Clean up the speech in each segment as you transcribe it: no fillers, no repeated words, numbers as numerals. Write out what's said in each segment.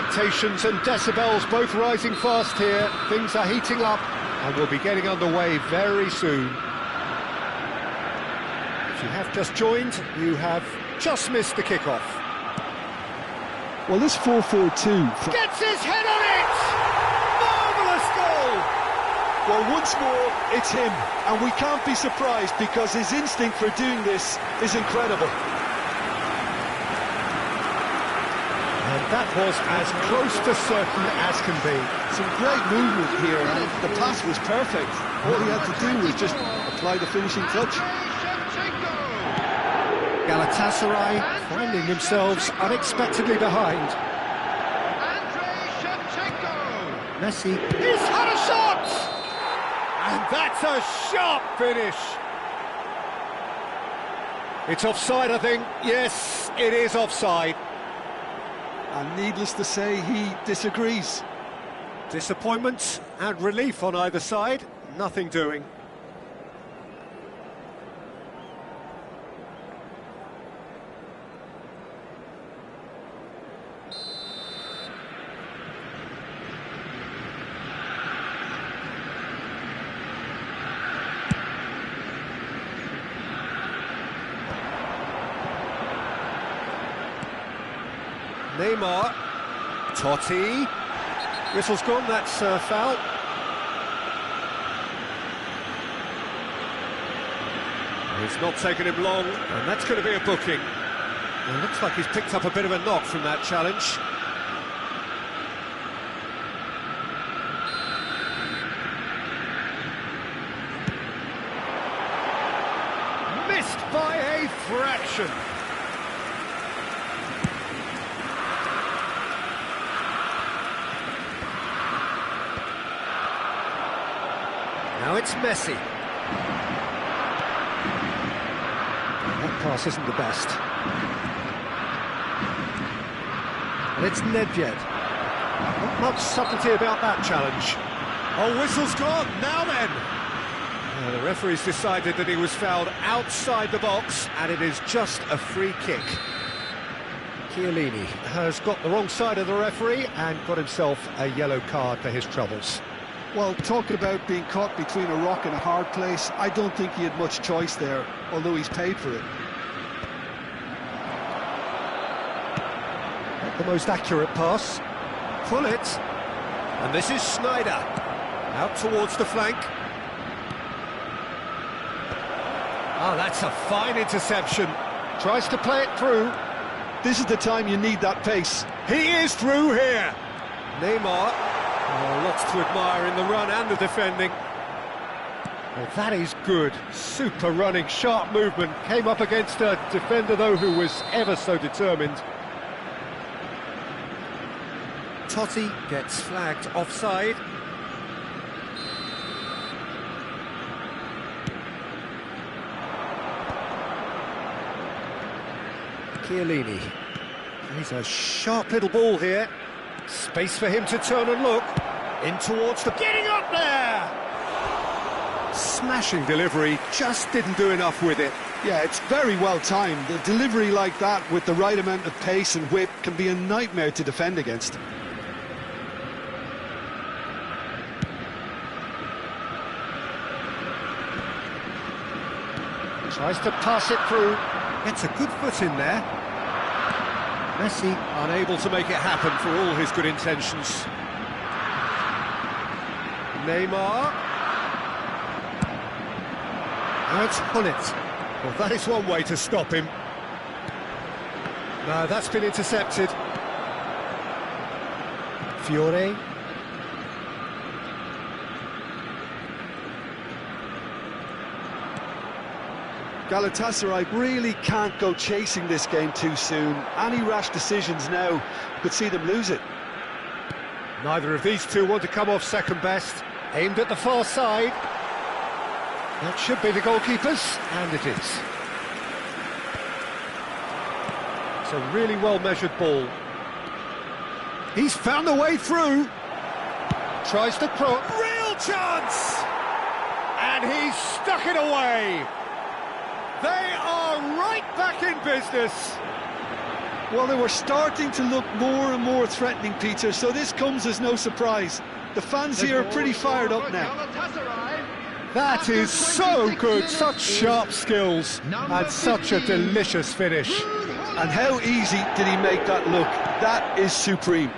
Expectations and decibels both rising fast here. Things are heating up and we'll be getting underway very soon. If you have just joined, you have just missed the kickoff. Well, this 4-4-2... Gets his head on it! Marvellous goal! Well, once more, it's him. And we can't be surprised because his instinct for doing this is incredible. And that was as close to certain as can be. Some great movement here, and the pass was perfect. All he had to do was just apply the finishing touch. Galatasaray finding themselves unexpectedly behind. Messi, he's had a shot! And that's a sharp finish. It's offside, I think. Yes, it is offside. And needless to say, he disagrees. Disappointment and relief on either side, nothing doing. Neymar, Totti, whistle's gone, that's foul. It's not taken him long, and that's going to be a booking. It looks like he's picked up a bit of a knock from that challenge. Missed by a fraction. Now it's Messi. That pass isn't the best. And it's Nedved. Not much subtlety about that challenge. Oh, whistle's gone, now then! The referee's decided that he was fouled outside the box, and it is just a free kick. Chiellini has got the wrong side of the referee and got himself a yellow card for his troubles. Well, talking about being caught between a rock and a hard place, I don't think he had much choice there, although he's paid for it. Not the most accurate pass. Pull it. And this is Sneijder. Out towards the flank. Oh, that's a fine interception. Tries to play it through. This is the time you need that pace. He is through here. Neymar. Oh, lots to admire in the run and the defending. Well, that is good. Super running, sharp movement. Came up against a defender, though, who was ever so determined. Totti gets flagged offside. Chiellini. He's a sharp little ball here. Space for him to turn and look. In towards the... Getting up there! Smashing delivery, just didn't do enough with it. Yeah, it's very well timed. The delivery like that with the right amount of pace and whip can be a nightmare to defend against. Tries to pass it through. Gets a good foot in there. Messi unable to make it happen for all his good intentions. Neymar. Now it's Gullit. Well, that is one way to stop him. No, that's been intercepted. Fiore. Galatasaray really can't go chasing this game too soon. Any rash decisions now could see them lose it. Neither of these two want to come off second best. Aimed at the far side. That should be the goalkeepers, and it is. It's a really well-measured ball. He's found the way through. Tries to cross. Real chance! And he's stuck it away. They are right back in business. Well, they were starting to look more and more threatening, Peter, so this comes as no surprise. The fans here are pretty fired up now. That is so good, such sharp skills, and such a delicious finish. And how easy did he make that look? That is supreme.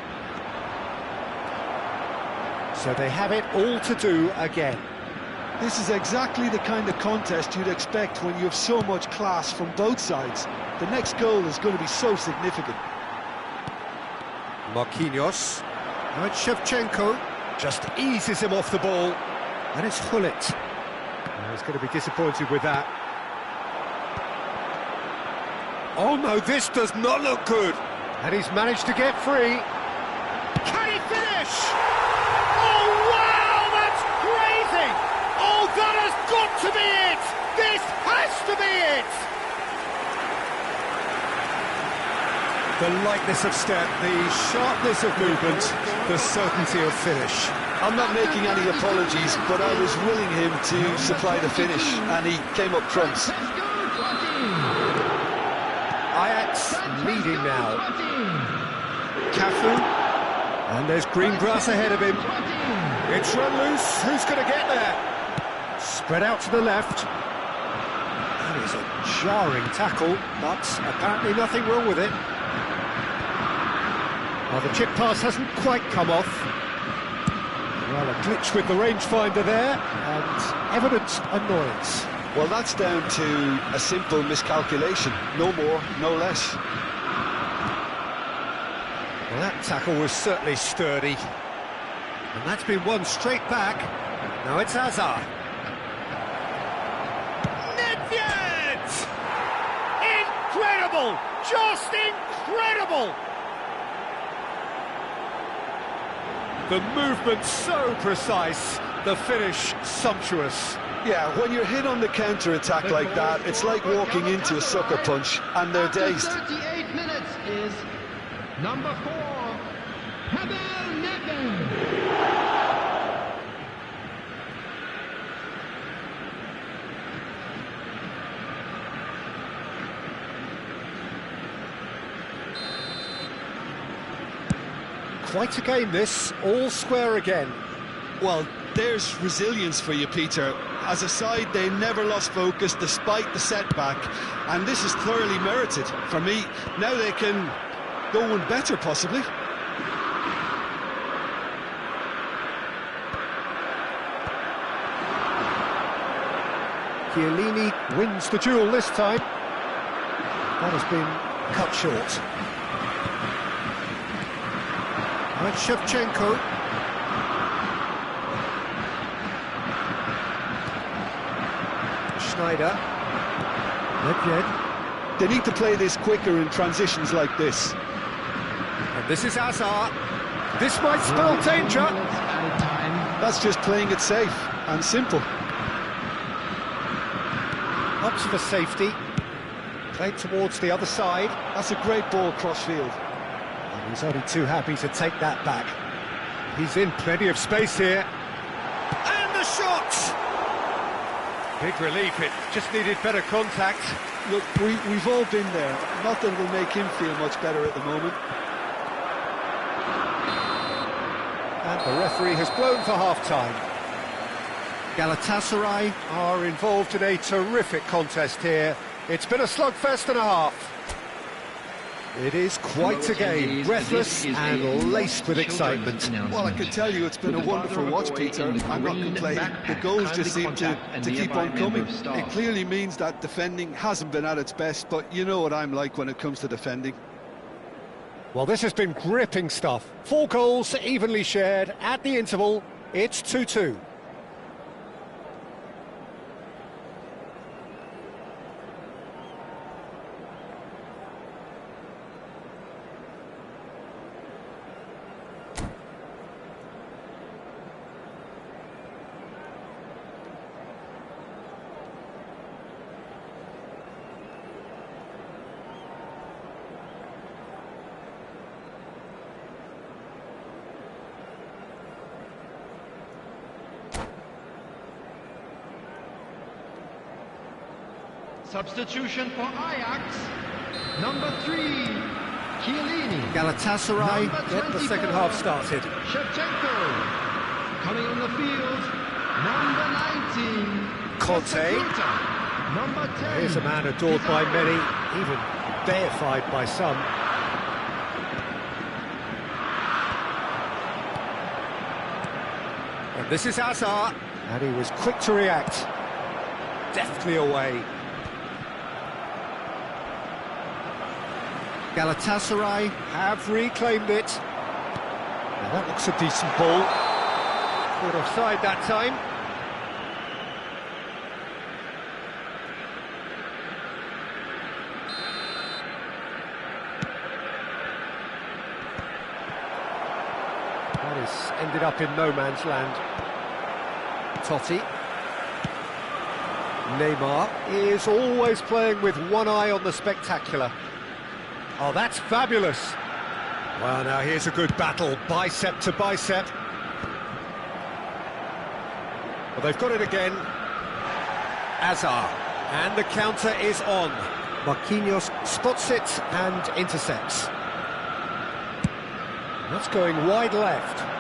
So they have it all to do again. This is exactly the kind of contest you'd expect when you have so much class from both sides. The next goal is going to be so significant. Marquinhos. Now it's Shevchenko. Just eases him off the ball. And it's Gullit. He's going to be disappointed with that. Oh no, this does not look good. And he's managed to get free. Can he finish? Oh wow, that's crazy! Oh, that has got to be it! This has to be it! The lightness of step, the sharpness of movement, the certainty of finish. I'm not making any apologies, but I was willing him to supply the finish, and he came up trumps. Ajax leading now. Cafu, and there's green grass ahead of him. It's run loose, who's going to get there? Spread out to the left. That is a jarring tackle, but apparently nothing wrong with it. Well, the chip pass hasn't quite come off. Well, a glitch with the rangefinder there, and evident annoyance. Well, that's down to a simple miscalculation. No more, no less. Well, that tackle was certainly sturdy. And that's been won straight back. Now it's Hazard. Nedved! Incredible! Just incredible! The movement so precise, the finish sumptuous. Yeah, when you're hit on the counter-attack like that, it's like walking into a sucker punch, and they're dazed. 38 minutes is number 4, Pavel Nedved. Quite a game this, all square again. Well, there's resilience for you, Peter. As a side, they never lost focus despite the setback, and this is thoroughly merited. For me, now they can go one better, possibly. Chiellini wins the duel this time. That has been cut short. And Shevchenko. Schneider. Nedved. They need to play this quicker in transitions like this. And this is Hazard. This might spell danger. That's just playing it safe and simple. Opts for safety. Played towards the other side. That's a great ball cross-field. And he's only too happy to take that back. He's in plenty of space here. And the shot! Big relief, it just needed better contact. Look, we've all been there. Nothing will make him feel much better at the moment. And the referee has blown for half-time. Galatasaray are involved in a terrific contest here. It's been a slugfest and a half. It is quite a game, breathless and laced with excitement. Well, I can tell you it's been a wonderful watch, Peter. I'm not complaining. The goals just seem to keep on coming. It clearly means that defending hasn't been at its best, but you know what I'm like when it comes to defending. Well, this has been gripping stuff. 4 goals evenly shared at the interval. It's 2-2. Substitution for Ajax, number 3, Chiellini. Galatasaray Number get the second 24. half started. Shevchenko. Coming on the field, number 19. Conte. Executor. Number 10. Here's a man adored by many, even deified by some. And this is Hazard, and he was quick to react. Deftly away. Galatasaray have reclaimed it. Now that looks a decent ball. Caught offside that time. That has ended up in no man's land. Totti. Neymar is always playing with one eye on the spectacular. Oh, that's fabulous. Well, now here's a good battle, bicep to bicep. Well, they've got it again. Hazard, and the counter is on. Marquinhos spots it and intercepts. That's going wide left.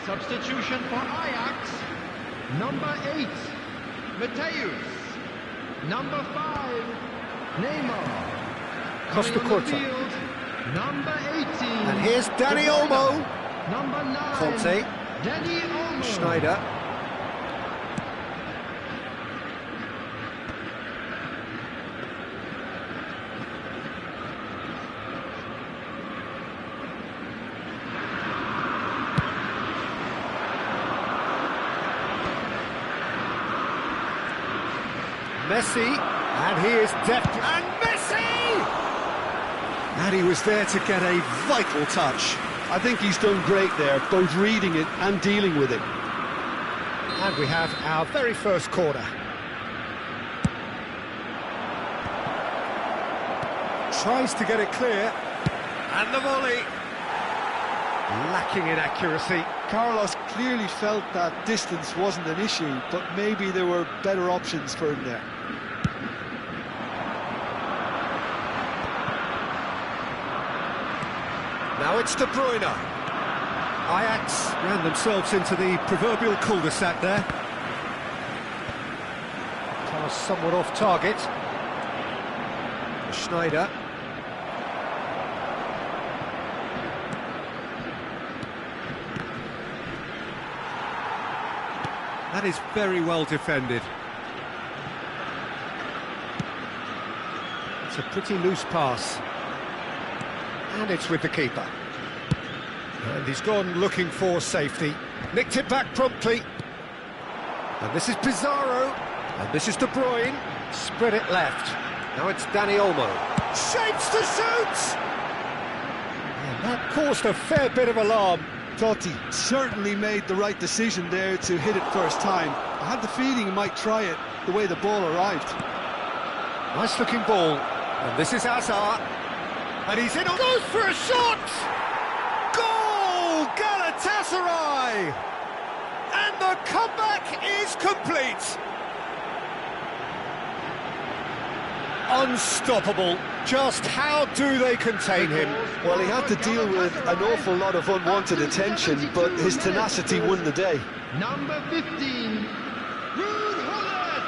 Substitution for Ajax, number 8, Mateus. Number 5, Neymar. Costa Coming on the Curta. field, number 18. And here's Dani Olmo. Number 9, Conte. Dani Olmo. Schneider. Messi, and he is deft, and Messi! And he was there to get a vital touch. I think he's done great there, both reading it and dealing with it. And we have our very first corner. Tries to get it clear, and the volley. Lacking in accuracy. Carlos clearly felt that distance wasn't an issue, but maybe there were better options for him there. Now it's De Bruyne. Ajax ran themselves into the proverbial cul-de-sac there. Pass somewhat off target. Schneider. That is very well defended. It's a pretty loose pass. And it's with the keeper. And he's gone looking for safety. Nicked it back promptly. And this is Pizarro. And this is De Bruyne. Spread it left. Now it's Dani Olmo. Shapes to shoot! And that caused a fair bit of alarm. Totti certainly made the right decision there to hit it first time. I had the feeling he might try it the way the ball arrived. Nice looking ball. And this is Hazard. And he's in. Goes for a shot! Goal! Galatasaray! And the comeback is complete. Unstoppable. Just how do they contain him? Well, he had to deal with an awful lot of unwanted attention, but his tenacity won the day. Number 15, Ruud Gullit.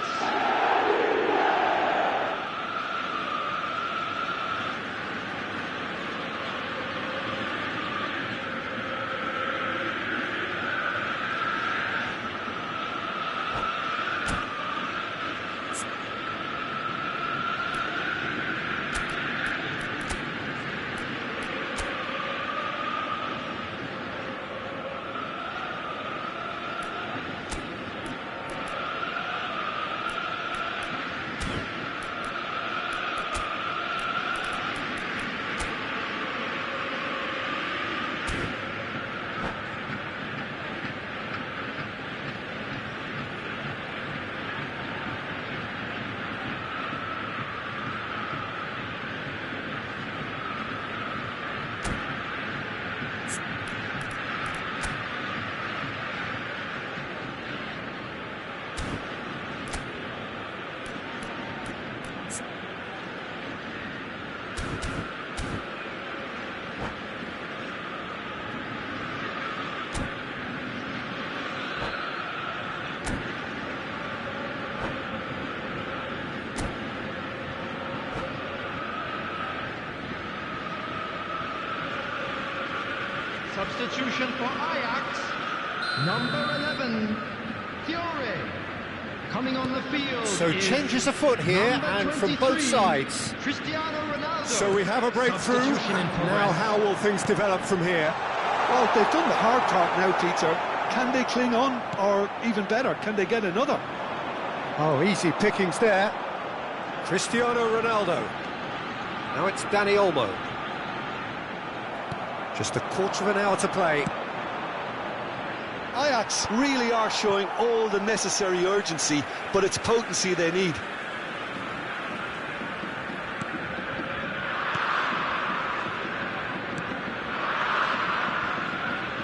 Substitution for Ajax, number 11, Fiore. Coming on the field. So is changes afoot here, number and from both 23, sides. Cristiano Ronaldo. So we have a breakthrough. Substitution in Now progress. how will things develop from here? Well, they've done the hard part now, Peter. Can they cling on, or even better, can they get another? Oh, easy pickings there. Cristiano Ronaldo. Now it's Dani Olmo. Just a quarter of an hour to play. Ajax really are showing all the necessary urgency, but it's potency they need.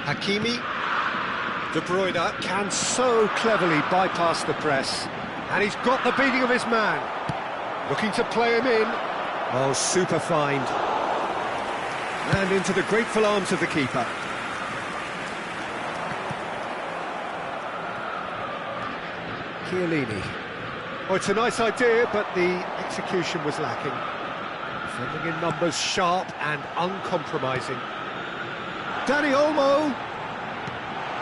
Hakimi. De Bruyne can so cleverly bypass the press. And he's got the beating of his man. Looking to play him in. Oh, super find. And into the grateful arms of the keeper. Chiellini. Oh, it's a nice idea, but the execution was lacking. Defending in numbers, sharp and uncompromising. Dani Olmo.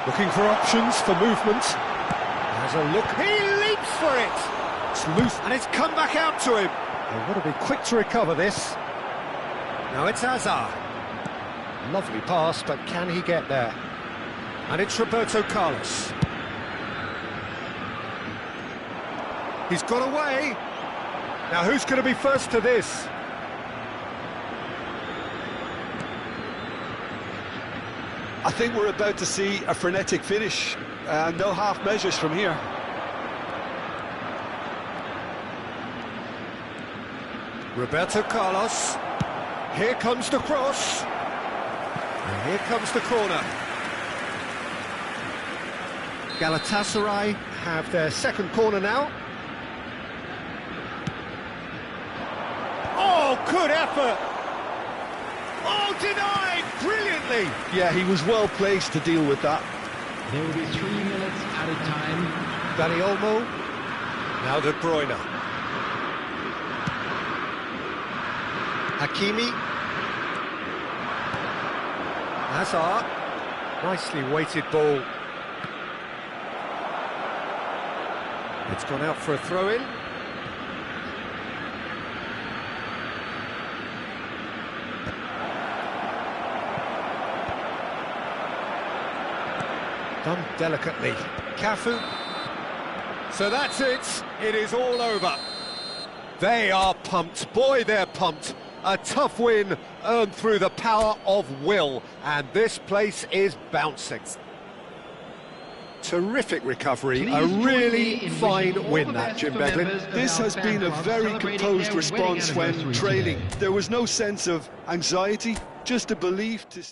Looking for options for movement. Has a look. He leaps for it. It's loose and it's come back out to him. They've got to be quick to recover this. Now it's Hazard. Lovely pass, but can he get there? And it's Roberto Carlos. He's got away. Now who's going to be first to this? I think we're about to see a frenetic finish. No half measures from here. Roberto Carlos. Here comes the cross. And here comes the corner. Galatasaray have their second corner now. Oh, good effort! Oh, denied brilliantly! Yeah, he was well placed to deal with that. There will be 3 minutes added time. Dani Olmo. Now De Bruyne. Hakimi. Hazard. Nicely weighted ball. It's gone out for a throw-in. Done delicately. Cafu. So that's it. It is all over. They are pumped. Boy, they're pumped. A tough win earned through the power of will. And this place is bouncing. Terrific recovery. A really fine win, that, Jim Beglin. This has been a very composed response when trailing. There was no sense of anxiety, just a belief to...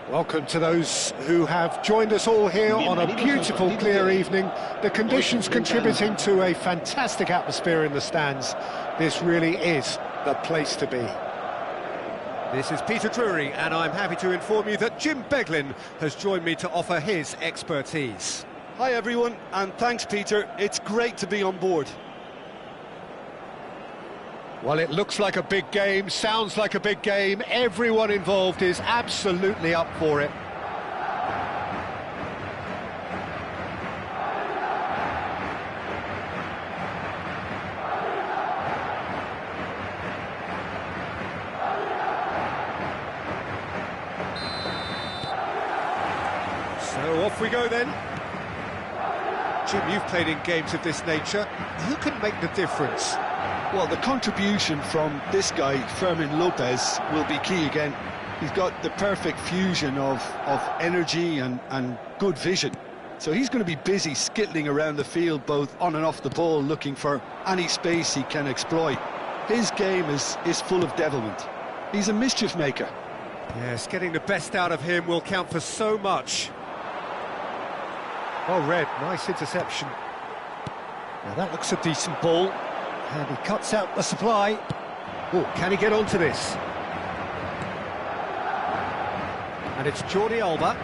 Welcome to those who have joined us all here on a beautiful, clear evening. The conditions contributing to a fantastic atmosphere in the stands. This really is the place to be. This is Peter Drury, and I'm happy to inform you that Jim Beglin has joined me to offer his expertise. Hi everyone, and thanks Peter, it's great to be on board. Well, it looks like a big game, sounds like a big game. Everyone involved is absolutely up for it. So off we go then. Jim, you've played in games of this nature. Who can make the difference? Well, the contribution from this guy, Fermin Lopez, will be key again. He's got the perfect fusion of energy and good vision. So he's going to be busy skittling around the field, both on and off the ball, looking for any space he can exploit. His game is full of devilment. He's a mischief maker. Yes, getting the best out of him will count for so much. Oh, Red, nice interception. Now that looks a decent ball. And he cuts out the supply. Oh, can he get onto this? And it's Jordi Alba.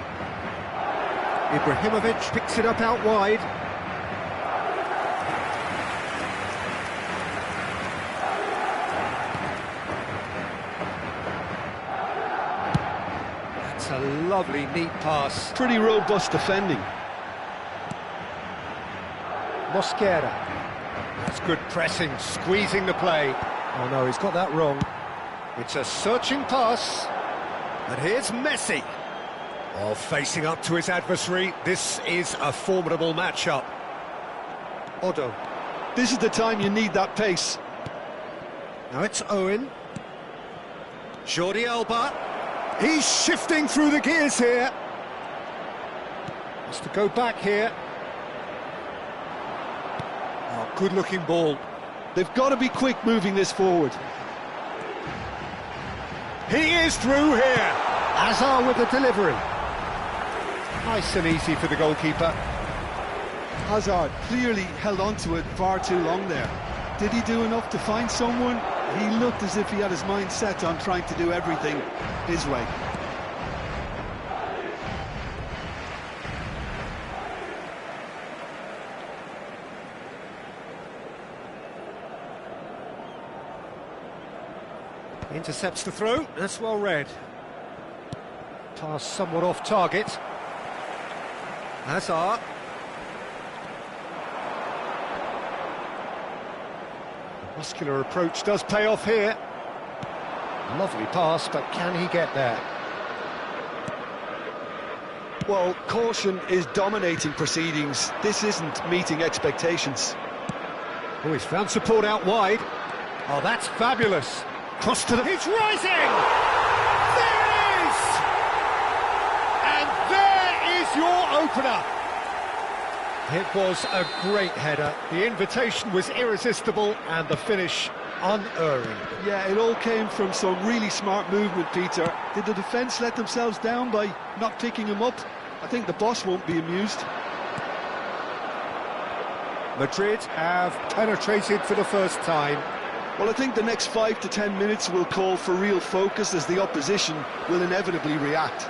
Ibrahimovic picks it up out wide. That's a lovely, neat pass. Pretty robust defending. Mosquera. That's good pressing, squeezing the play. Oh no, he's got that wrong. It's a searching pass. And here's Messi. Oh, facing up to his adversary. This is a formidable matchup. Odo. This is the time you need that pace. Now it's Owen. Jordi Alba. He's shifting through the gears here. Has to go back here. Oh, good-looking ball. They've got to be quick moving this forward. He is through here. Hazard with the delivery. Nice and easy for the goalkeeper. Hazard clearly held on to it far too long there. Did he do enough to find someone? He looked as if he had his mind set on trying to do everything his way. Intercepts the throw, that's well read. Pass somewhat off target. Hazard. The muscular approach does pay off here. Lovely pass, but can he get there? Well, caution is dominating proceedings. This isn't meeting expectations. Oh, he's found support out wide. Oh, that's fabulous. Cross to the... It's rising! There it is! And there is your opener! It was a great header. The invitation was irresistible and the finish unerring. Yeah, it all came from some really smart movement, Peter. Did the defence let themselves down by not picking him up? I think the boss won't be amused. Madrid have penetrated for the first time. Well, I think the next 5 to 10 minutes will call for real focus as the opposition will inevitably react.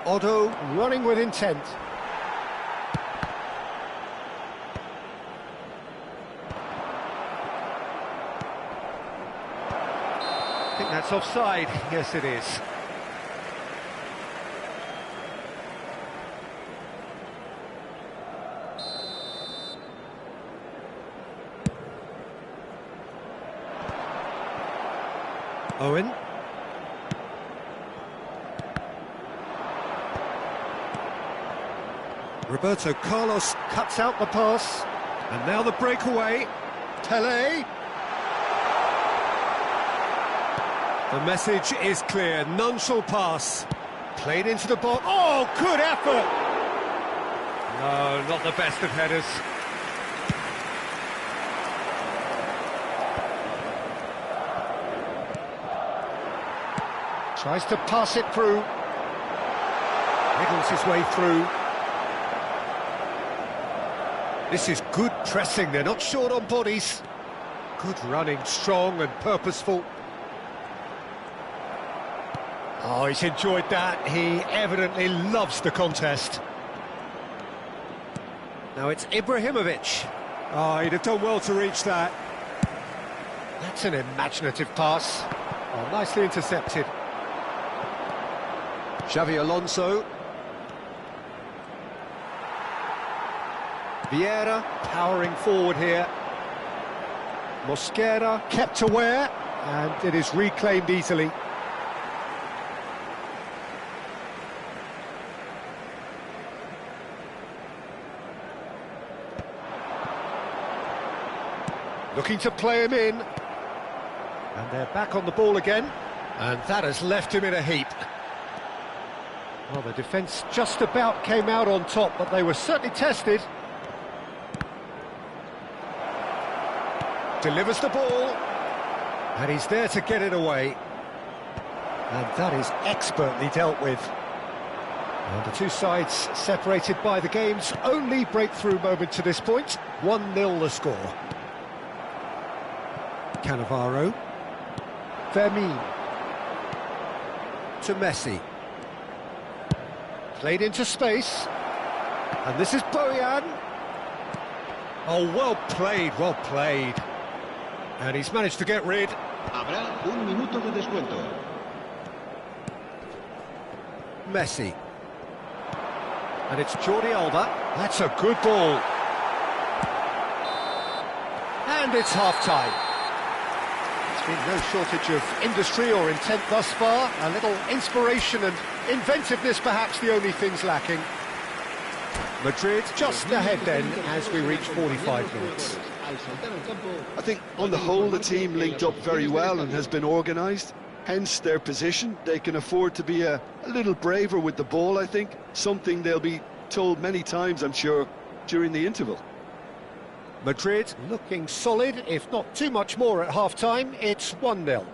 Odo running with intent. I think that's offside. Yes, it is. Owen. Roberto Carlos cuts out the pass. And now the breakaway. Pelé. The message is clear. None shall pass. Played into the box. Oh, good effort! No, not the best of headers. Tries to pass it through. Wriggles his way through. This is good pressing, they're not short on bodies. Good running, strong and purposeful. Oh, he's enjoyed that. He evidently loves the contest. Now it's Ibrahimovic. Oh, he'd have done well to reach that. That's an imaginative pass. Oh, nicely intercepted. Xavi Alonso. Vieira powering forward here. Mosquera kept aware, and it is reclaimed easily. Looking to play him in. And they're back on the ball again. And that has left him in a heap. Well, the defence just about came out on top, but they were certainly tested. Delivers the ball. And he's there to get it away. And that is expertly dealt with. And the two sides separated by the game's only breakthrough moment to this point. 1-0 the score. Cannavaro. Fermin. To Messi. Played into space. And this is Bojan. Oh, well played, well played. And he's managed to get rid. Habrá un minuto de descuento. Messi. And it's Jordi Alba. That's a good ball. And it's half-time. There's been no shortage of industry or intent thus far. A little inspiration and inventiveness perhaps the only things lacking. Madrid just ahead then as we reach 45 minutes. I think on the whole the team linked up very well and has been organised, hence their position. They can afford to be a little braver with the ball, I think, something they'll be told many times, I'm sure, during the interval. Madrid looking solid, if not too much more at half-time. It's 1-0.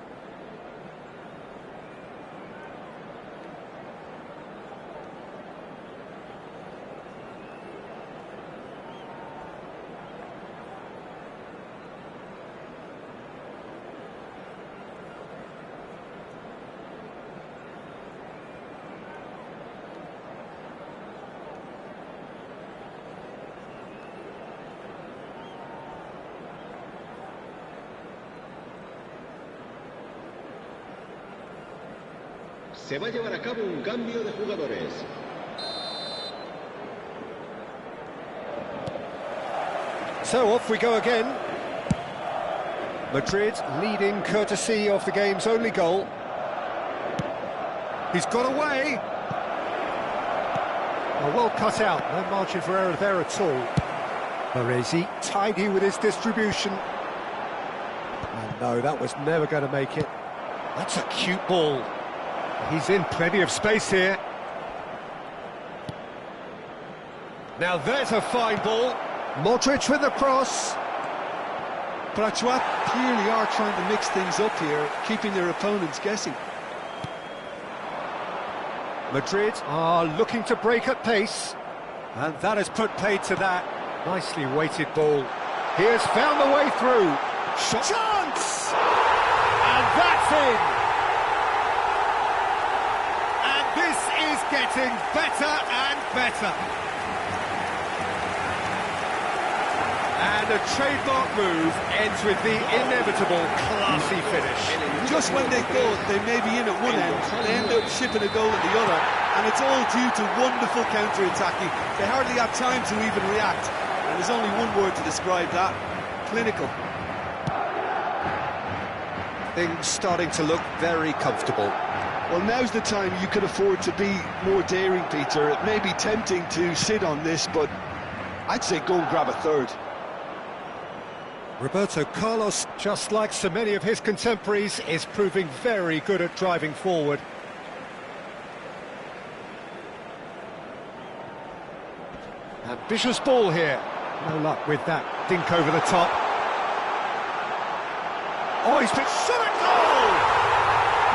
Se va a llevar a cabo un cambio de jugadores. So off we go again. Madrid leading courtesy of the game's only goal. He's got away. Oh, well cut out, no margin for error there at all. Baresi tidy with his distribution. Oh, no, that was never going to make it. That's a cute ball. He's in plenty of space here. Now there's a fine ball. Modric with the cross. Prachuap clearly are trying to mix things up here, keeping their opponents guessing. Madrid are looking to break at pace. And that has put paid to that. Nicely weighted ball. He has found the way through. Shot. Chance! And that's in! This is getting better and better. And a trademark move ends with the inevitable classy finish. Just when they thought they may be in at one end, they end up shipping a goal at the other, and it's all due to wonderful counter-attacking. They hardly have time to even react, and there's only one word to describe that: clinical. Things starting to look very comfortable. Well, now's the time you can afford to be more daring, Peter. It may be tempting to sit on this, but I'd say go and grab a third. Roberto Carlos, just like so many of his contemporaries, is proving very good at driving forward. Ambitious ball here. No luck with that dink over the top. Oh, he's been shot at goal!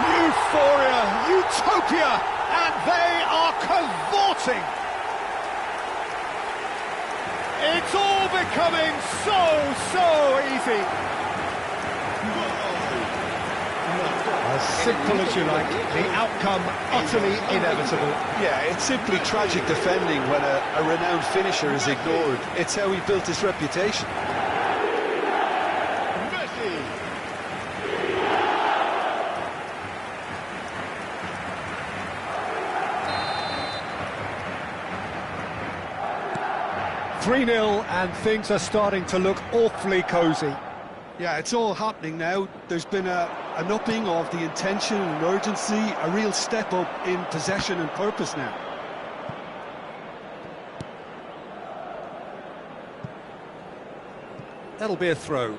Euphoria, utopia, and they are cavorting. It's all becoming so easy. As simple as you like, the outcome utterly inevitable. Yeah, it's simply tragic defending when a renowned finisher is ignored. It's how he built his reputation. Messi. 3-0 and things are starting to look awfully cosy. Yeah, it's all happening now. There's been an upping of the intention and urgency, a real step up in possession and purpose now. That'll be a throw.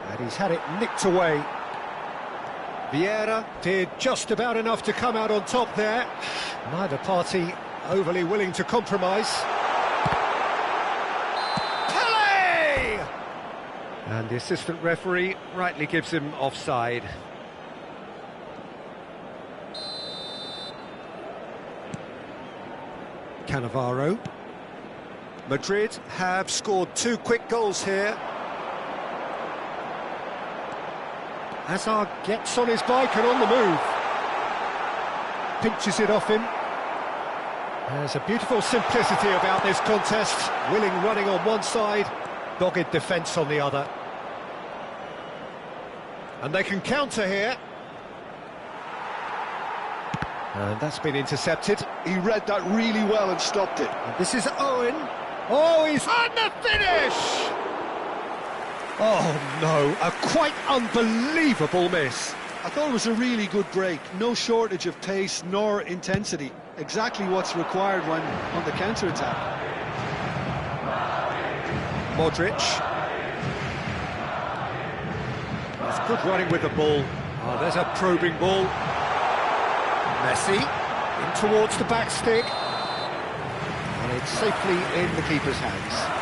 And he's had it nicked away. Vieira did just about enough to come out on top there. Neither party overly willing to compromise. Pele! And the assistant referee rightly gives him offside. Cannavaro. Madrid have scored 2 quick goals here. Hazard gets on his bike and on the move. Pinches it off him. There's a beautiful simplicity about this contest. Willing running on one side, dogged defence on the other. And they can counter here. And that's been intercepted. He read that really well and stopped it. And this is Owen. Oh, he's on the finish! Oh no, a quite unbelievable miss. I thought it was a really good break. No shortage of pace nor intensity. Exactly what's required when on the counter-attack. Modric. It's good running with the ball. Oh, there's a probing ball. Messi in towards the back stick. And it's safely in the keeper's hands.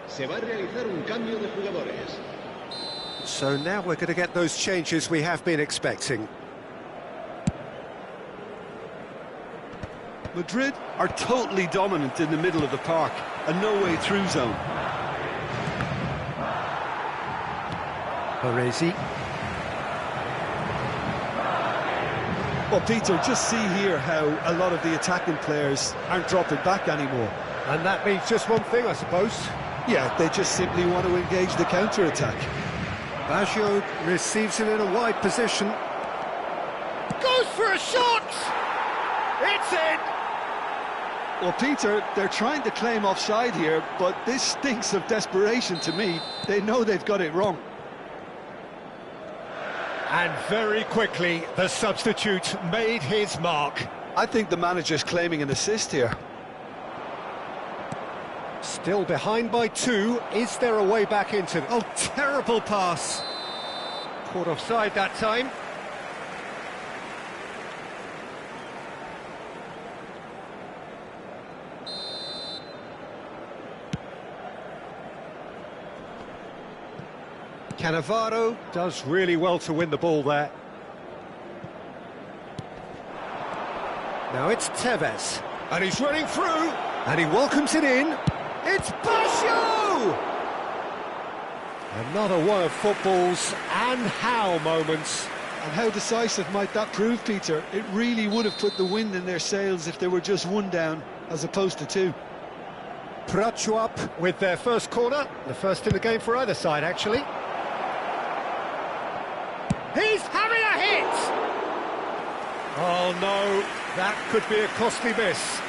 Se va a realizar un cambio de jugadores. So now we're going to get those changes we have been expecting. Madrid are totally dominant in the middle of the park, a no-way-through zone. Baresi. Well, Peter, just see here how a lot of the attacking players aren't dropping back anymore. And that means just one thing, I suppose. Yeah, they just simply want to engage the counter-attack. Baggio receives it in a wide position. Goes for a shot! It's in! Well, Peter, they're trying to claim offside here, but this stinks of desperation to me. They know they've got it wrong. And very quickly, the substitute made his mark. I think the manager's claiming an assist here. Still behind by 2. Is there a way back into... Oh, terrible pass. Caught offside that time. Cannavaro does really well to win the ball there. Now it's Tevez, and he's running through, and he welcomes it in. It's Baggio! Another one of football's and how moments. And how decisive might that prove, Peter? It really would have put the wind in their sails if they were just 1 down, as opposed to 2. Prachuap with their first corner, the first in the game for either side, actually. He's having a hit! Oh no, that could be a costly miss.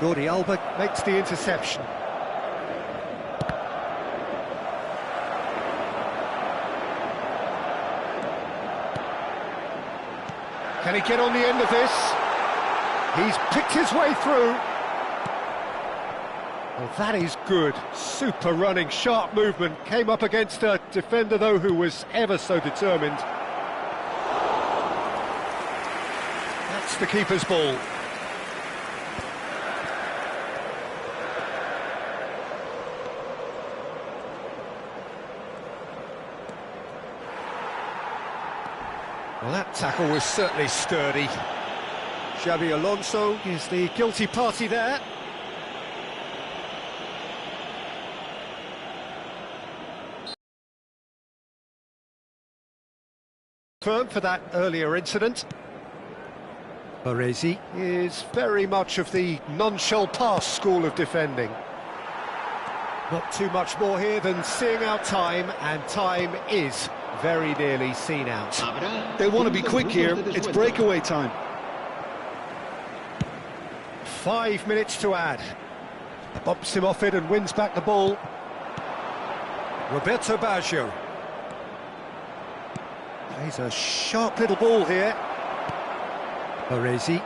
Jordi Alba makes the interception. Can he get on the end of this? He's picked his way through. Well, that is good. Super running, sharp movement. Came up against a defender, though, who was ever so determined. That's the keeper's ball. Well, that tackle was certainly sturdy. Xabi Alonso is the guilty party there. Firm for that earlier incident. Baresi is very much of the non-shell pass school of defending. Not too much more here than seeing out time, and time is very nearly seen out. They want to be quick here, it's breakaway time. 5 minutes to add. Bumps him off it and wins back the ball. Roberto Baggio. Plays a sharp little ball here. Baresi.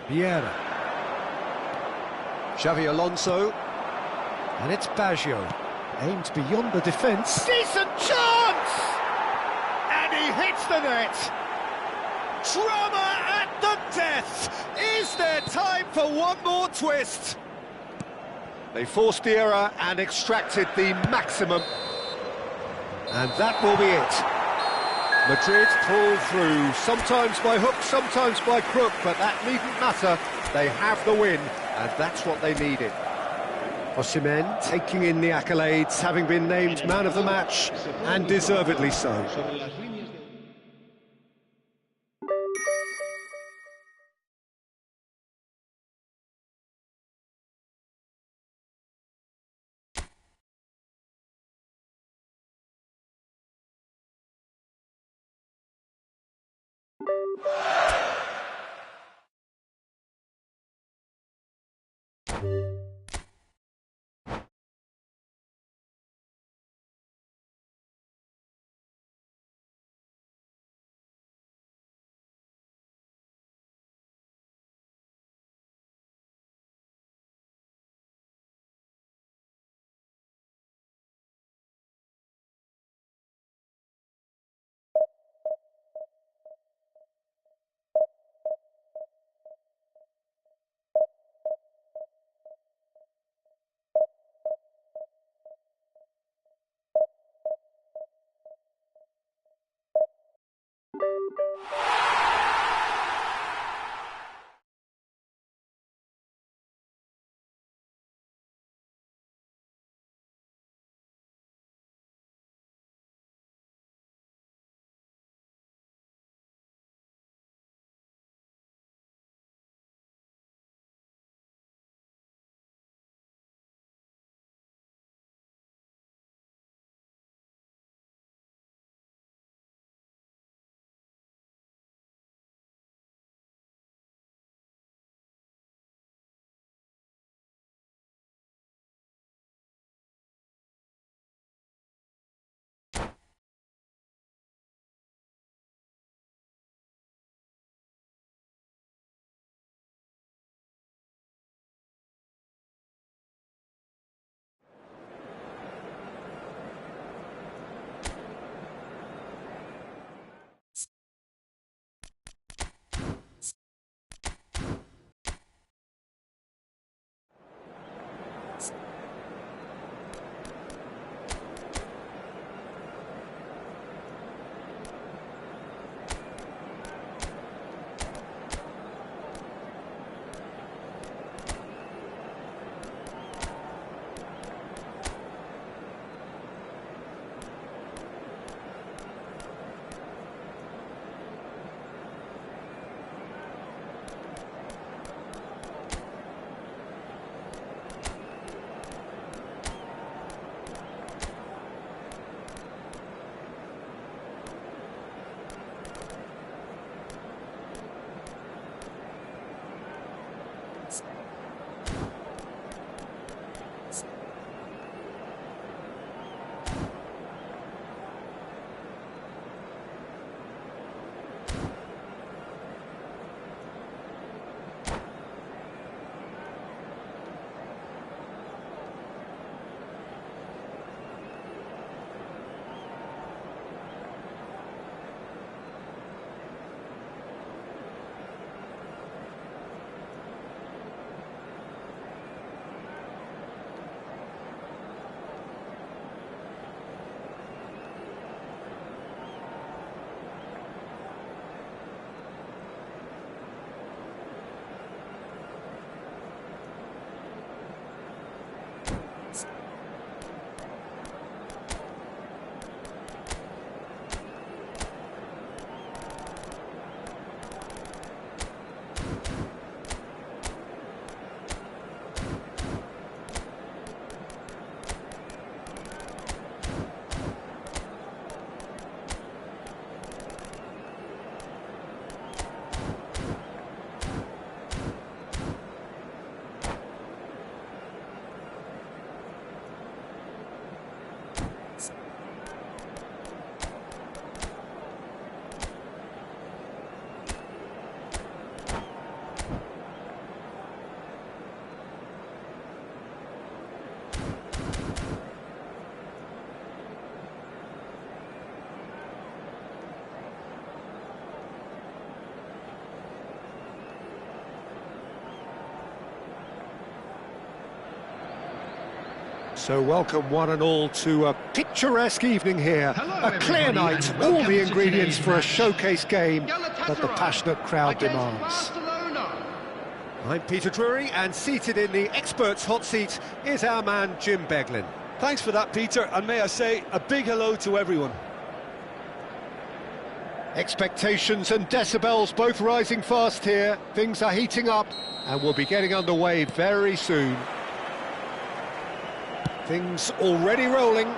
Vieira. Xabi Alonso. And it's Baggio. Aimed beyond the defence. Decent chance! And he hits the net. Drama at the death. Is there time for one more twist? They forced the error and extracted the maximum. And that will be it. Madrid pull through, sometimes by hook, sometimes by crook, but that needn't matter. They have the win, and that's what they needed. Osimhen taking in the accolades, having been named man of the match, and deservedly so. So welcome one and all to a picturesque evening here. Hello, A clear everybody, night, and all welcome the to ingredients today's for a match. showcase game that the passionate crowd against demands. Barcelona. I'm Peter Drury, and seated in the experts' hot seat is our man Jim Beglin. Thanks for that, Peter, and may I say a big hello to everyone. Expectations and decibels both rising fast here. Things are heating up, and we'll be getting underway very soon. Things already rolling.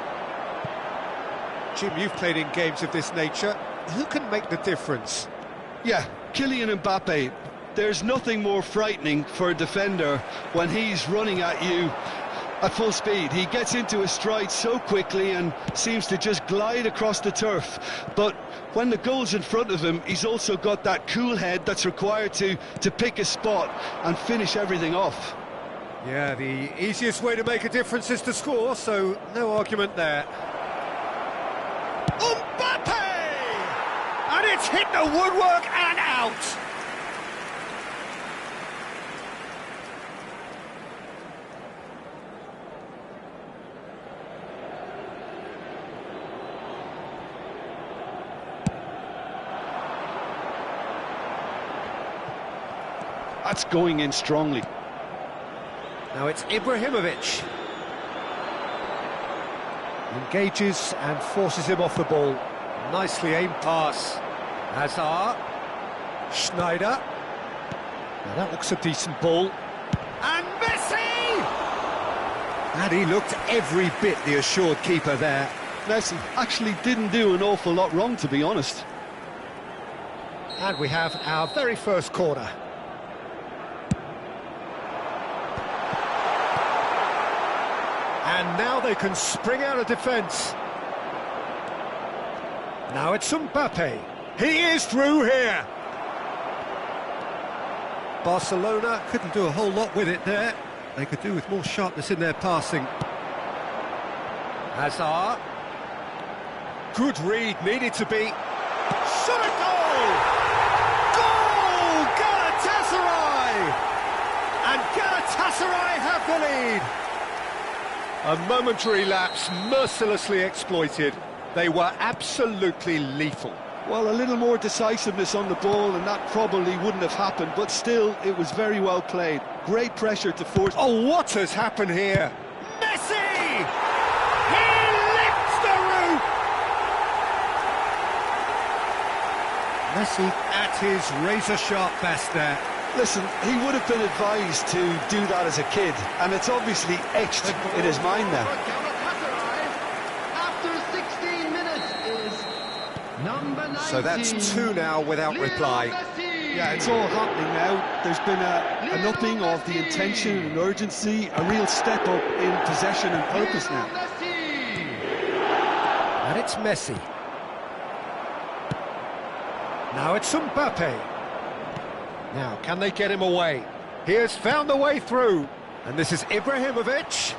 Jim, you've played in games of this nature. Who can make the difference? Yeah, Kylian Mbappe. There's nothing more frightening for a defender when he's running at you at full speed. He gets into a stride so quickly and seems to just glide across the turf. But when the goal's in front of him, he's also got that cool head that's required to pick a spot and finish everything off. Yeah, the easiest way to make a difference is to score, so no argument there. Mbappe! And it's hit the woodwork and out! That's going in strongly. Now it's Ibrahimovic. Engages and forces him off the ball. Nicely aimed pass. Hazard. Schneider. Now that looks a decent ball. And Messi! And he looked every bit the assured keeper there. Messi actually didn't do an awful lot wrong, to be honest. And we have our very first corner. And now they can spring out of defence. Now it's Mbappe. He is through here. Barcelona couldn't do a whole lot with it there. They could do with more sharpness in their passing. Hazard. Good read, needed to be. Shot a goal! Goal! Galatasaray! And Galatasaray have the lead. A momentary lapse, mercilessly exploited. They were absolutely lethal. Well, a little more decisiveness on the ball and that probably wouldn't have happened, but still, it was very well played. Great pressure to force... Oh, what has happened here? Messi! He lifts the roof! Messi at his razor-sharp best there. Listen, he would have been advised to do that as a kid, and it's obviously etched in his mind now. After 16 minutes is number 19. So that's two now without reply. Yeah, it's all happening now. There's been an upping of the intention and urgency, a real step up in possession and purpose now. And it's Messi. Now it's Mbappe. Now, can they get him away? He has found the way through. And this is Ibrahimovic.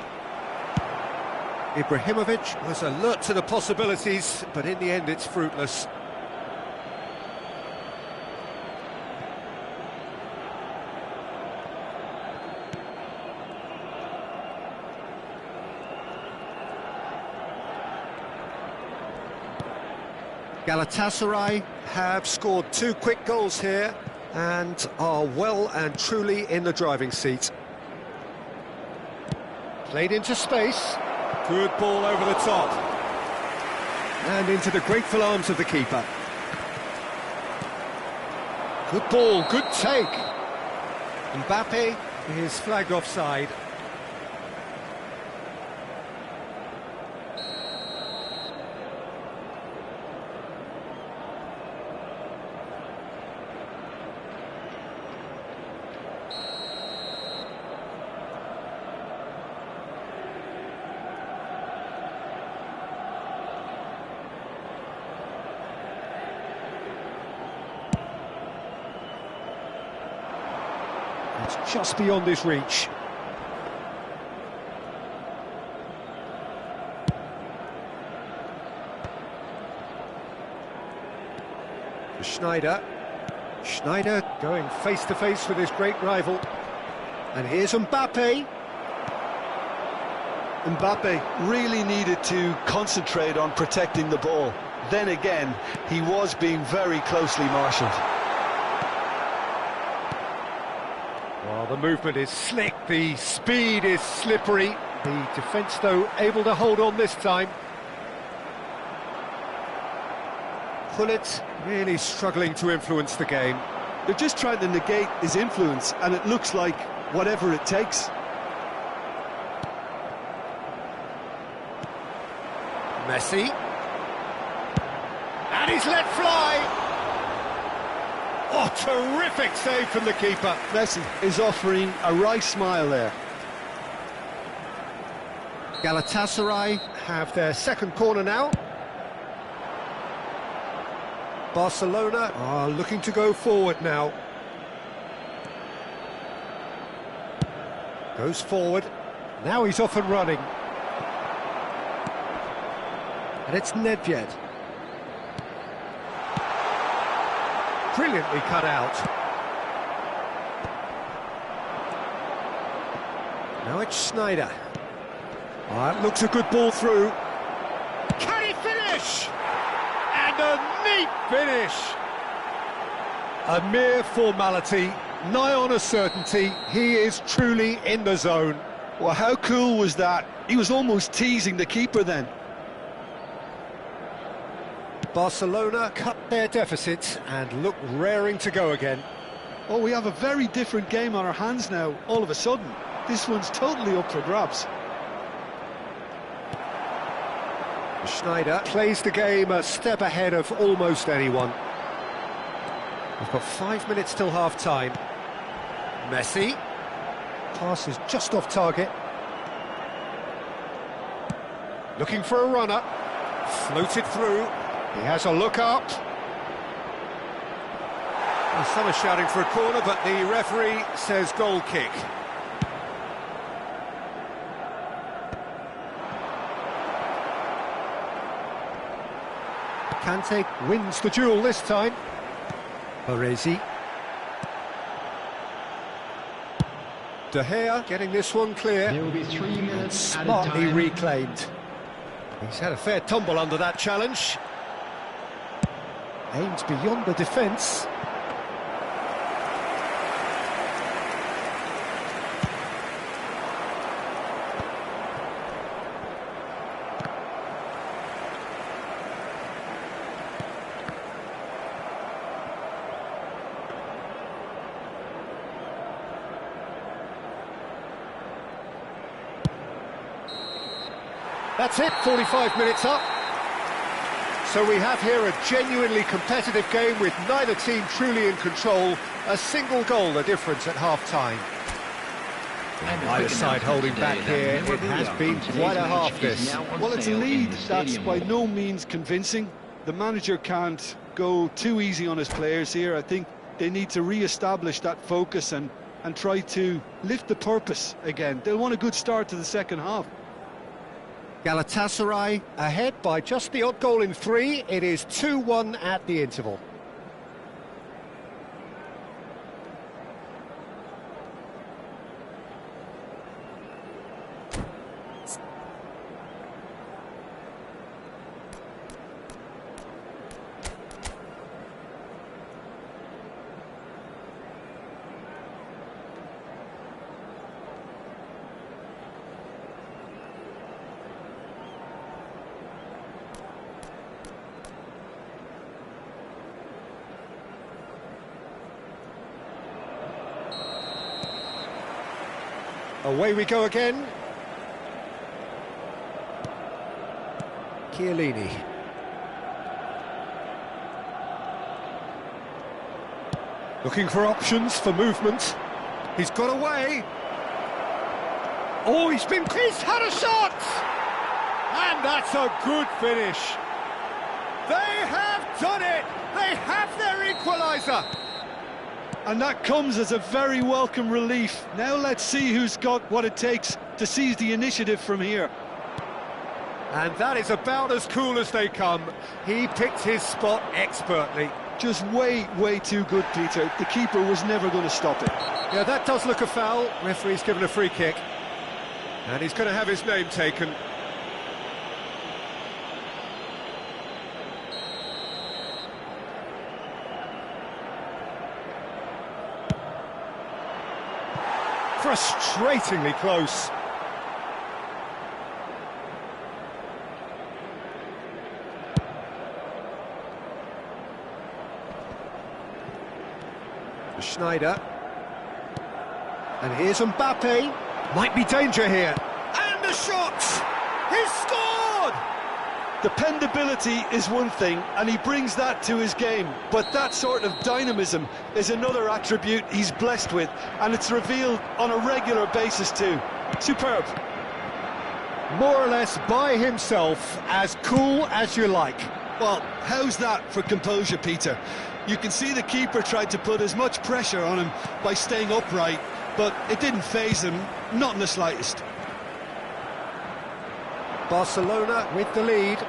Ibrahimovic was alert to the possibilities, but in the end it's fruitless. Galatasaray have scored two quick goals here and are well and truly in the driving seat. Played into space. Good ball over the top. And into the grateful arms of the keeper. Good ball, good take. Mbappe is flagged offside. It's just beyond his reach. Schneider. Schneider going face-to-face with his great rival. And here's Mbappe. Mbappe really needed to concentrate on protecting the ball. Then again, he was being very closely marshalled. Well, the movement is slick, the speed is slippery. The defence, though, able to hold on this time. Gullit really struggling to influence the game. They're just trying to negate his influence, and it looks like whatever it takes. Messi. And he's let fly. Oh, terrific save from the keeper. Messi is offering a wry smile there. Galatasaray have their second corner now. Barcelona are looking to go forward now. Goes forward. Now he's off and running. And it's Nedved. Brilliantly cut out. Now it's Schneider. Oh, it looks a good ball through. Can he finish? And a neat finish. A mere formality, nigh on a certainty. He is truly in the zone. Well, how cool was that? He was almost teasing the keeper then. Barcelona cut their deficit and look raring to go again. Oh, we have a very different game on our hands now, all of a sudden. This one's totally up for grabs. Schneider plays the game a step ahead of almost anyone. We've got 5 minutes till half-time. Messi. Pass is just off target. Looking for a runner. Floated through. He has a look up. Well, some are shouting for a corner, but the referee says goal kick. Kante wins the duel this time. Baresi. De Gea getting this one clear. There will be 3 minutes at a Smartly time. reclaimed. He's had a fair tumble under that challenge. Aims beyond the defence. That's it, 45 minutes up. So we have here a genuinely competitive game with neither team truly in control. A single goal the difference at half-time. Either side holding back here. It has been quite a half this. Well, it's a lead that's by no means convincing. The manager can't go too easy on his players here. I think they need to re-establish that focus and try to lift the purpose again. They'll want a good start to the second half. Galatasaray ahead by just the odd goal in 3. It is 2-1 at the interval. Away we go again. Chiellini. Looking for options for movement. He's got away. Oh, he's had a shot! And that's a good finish. They have done it! They have their equaliser! And that comes as a very welcome relief. Now let's see who's got what it takes to seize the initiative from here. And that is about as cool as they come. He picked his spot expertly. Just way too good, Peter. The keeper was never going to stop it. Yeah, that does look a foul. Referee's given a free kick. And he's going to have his name taken. Frustratingly close. Schneider. And here's Mbappe. Might be danger here. And the shot! He's scored! Dependability is one thing, and he brings that to his game, but that sort of dynamism is another attribute he's blessed with, and it's revealed on a regular basis too. Superb. More or less by himself, as cool as you like. Well, how's that for composure, Peter? You can see the keeper tried to put as much pressure on him by staying upright, but it didn't faze him, not in the slightest. Barcelona with the lead.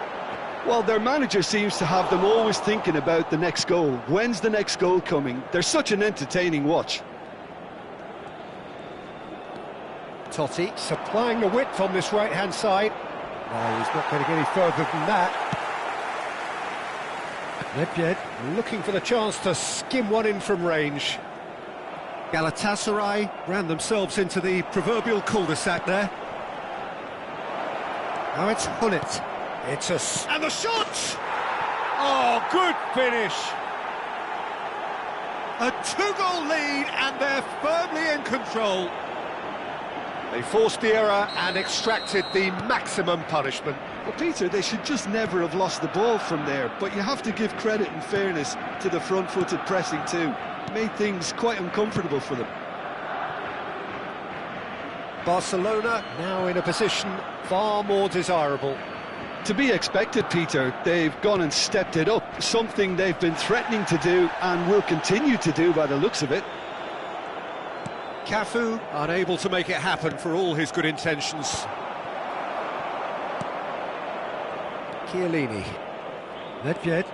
Well, their manager seems to have them always thinking about the next goal. When's the next goal coming? They're such an entertaining watch. Totti supplying the width on this right-hand side. Oh, he's not going to get any further than that. Nedved looking for the chance to skim one in from range. Galatasaray ran themselves into the proverbial cul-de-sac there. Now it's Hullet. And the shot! Oh, good finish! A two-goal lead, and they're firmly in control. They forced the error and extracted the maximum punishment. Well, Peter, they should just never have lost the ball from there, but you have to give credit and fairness to the front-footed pressing too. Made things quite uncomfortable for them. Barcelona now in a position far more desirable. To be expected, Peter. They've gone and stepped it up, something they've been threatening to do and will continue to do by the looks of it. Cafu unable to make it happen for all his good intentions. Chiellini. Nedved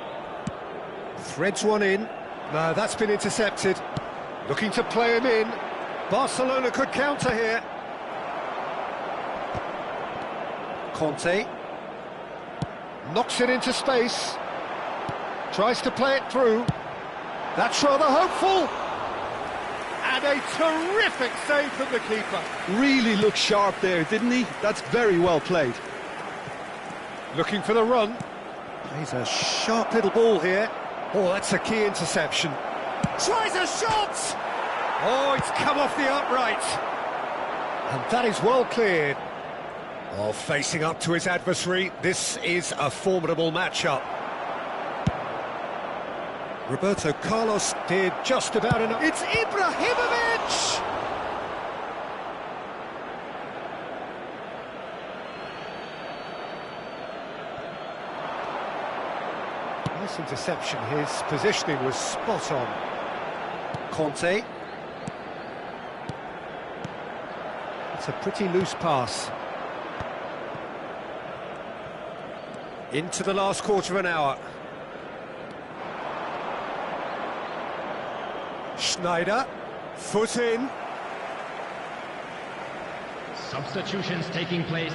threads one in. No, that's been intercepted. Looking to play him in. Barcelona could counter here. Conte knocks it into space. Tries to play it through. That's rather hopeful. And a terrific save from the keeper. Really looked sharp there, didn't he? That's very well played. Looking for the run. Plays a sharp little ball here. Oh, that's a key interception. Tries a shot! Oh, it's come off the upright. And that is well cleared. Oh, facing up to his adversary, this is a formidable matchup. Roberto Carlos did just about enough. It's Ibrahimovic! Nice interception, his positioning was spot on. Conte. It's a pretty loose pass. Into the last quarter of an hour. Schneider, foot in. Substitutions taking place.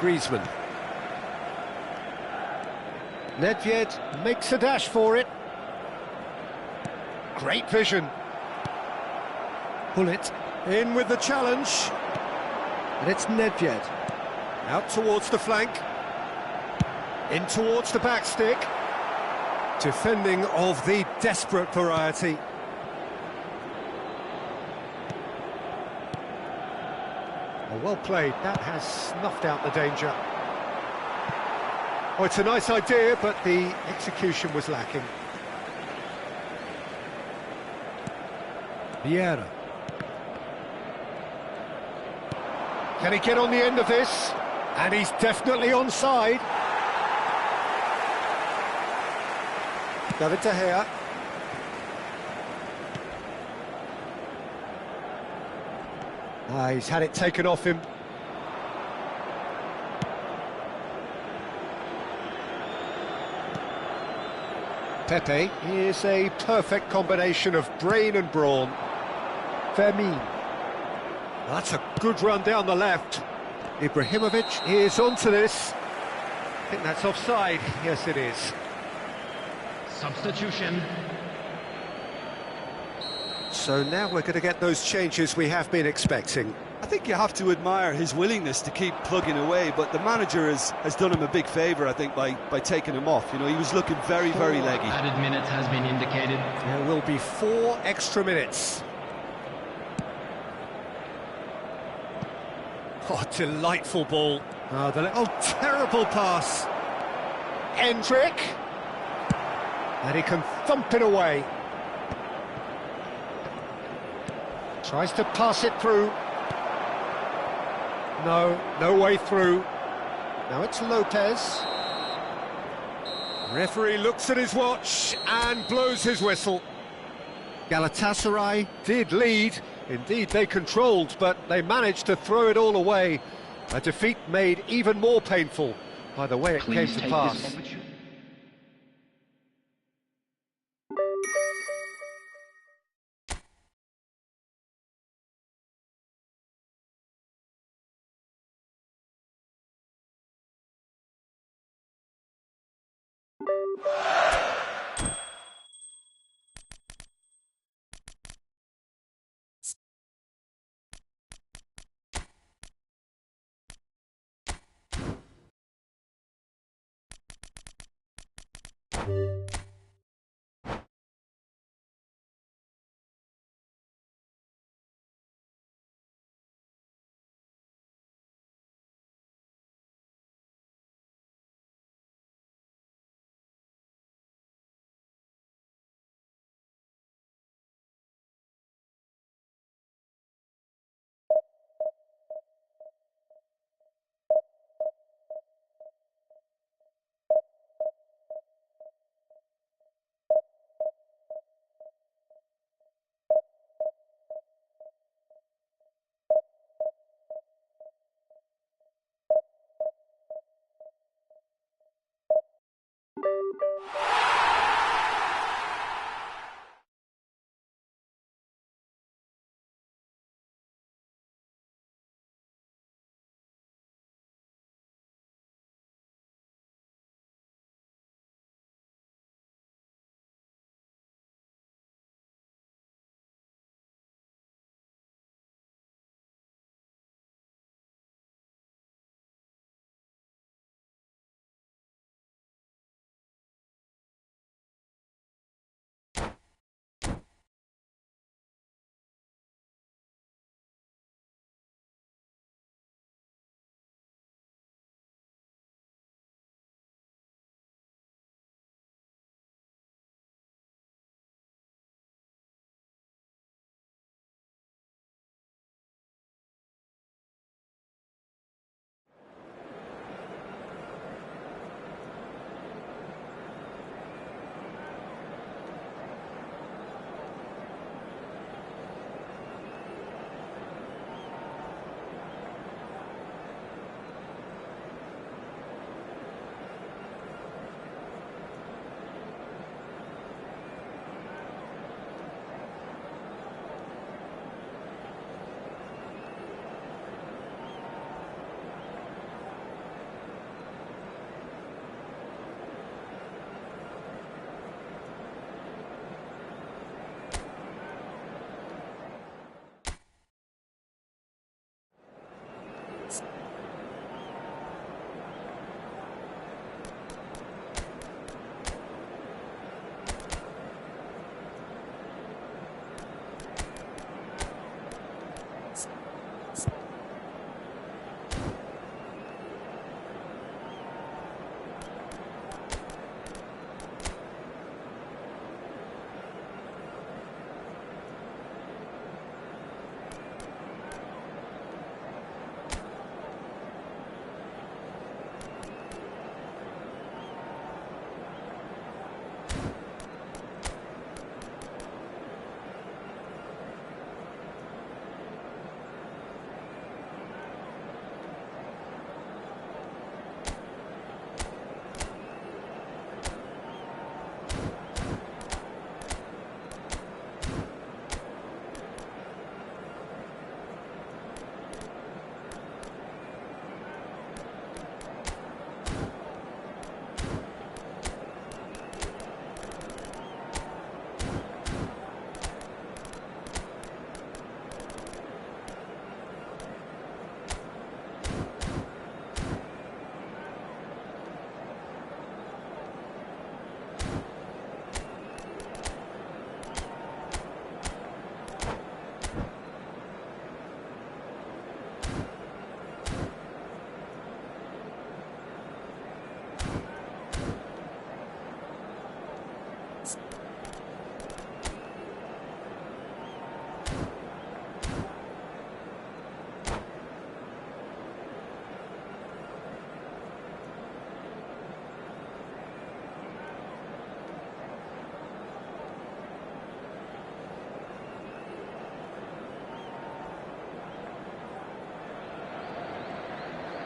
Griezmann. Nedved makes a dash for it. Great vision. Bullet in with the challenge. And it's Nedved. Out towards the flank. In towards the back stick. Defending of the desperate variety. Oh, well played. That has snuffed out the danger. Oh, it's a nice idea, but the execution was lacking. Vieira. Can he get on the end of this? And he's definitely onside. David De Gea. He's had it taken off him. Pepe is a perfect combination of brain and brawn. Fermin. That's a good run down the left. Ibrahimovic is onto this. I think that's offside. Yes, it is. Substitution. So now we're going to get those changes we have been expecting. I think you have to admire his willingness to keep plugging away, but the manager has done him a big favour, I think, by taking him off. You know, he was looking very, very leggy. Added minutes has been indicated. There will be 4 extra minutes. Oh, delightful ball. Oh, terrible pass. Endrick. And he can thump it away. Tries to pass it through. No way through. Now it's Lopez. Referee looks at his watch and blows his whistle. Galatasaray did lead. Indeed, they controlled, but they managed to throw it all away. A defeat made even more painful by the way it came to pass.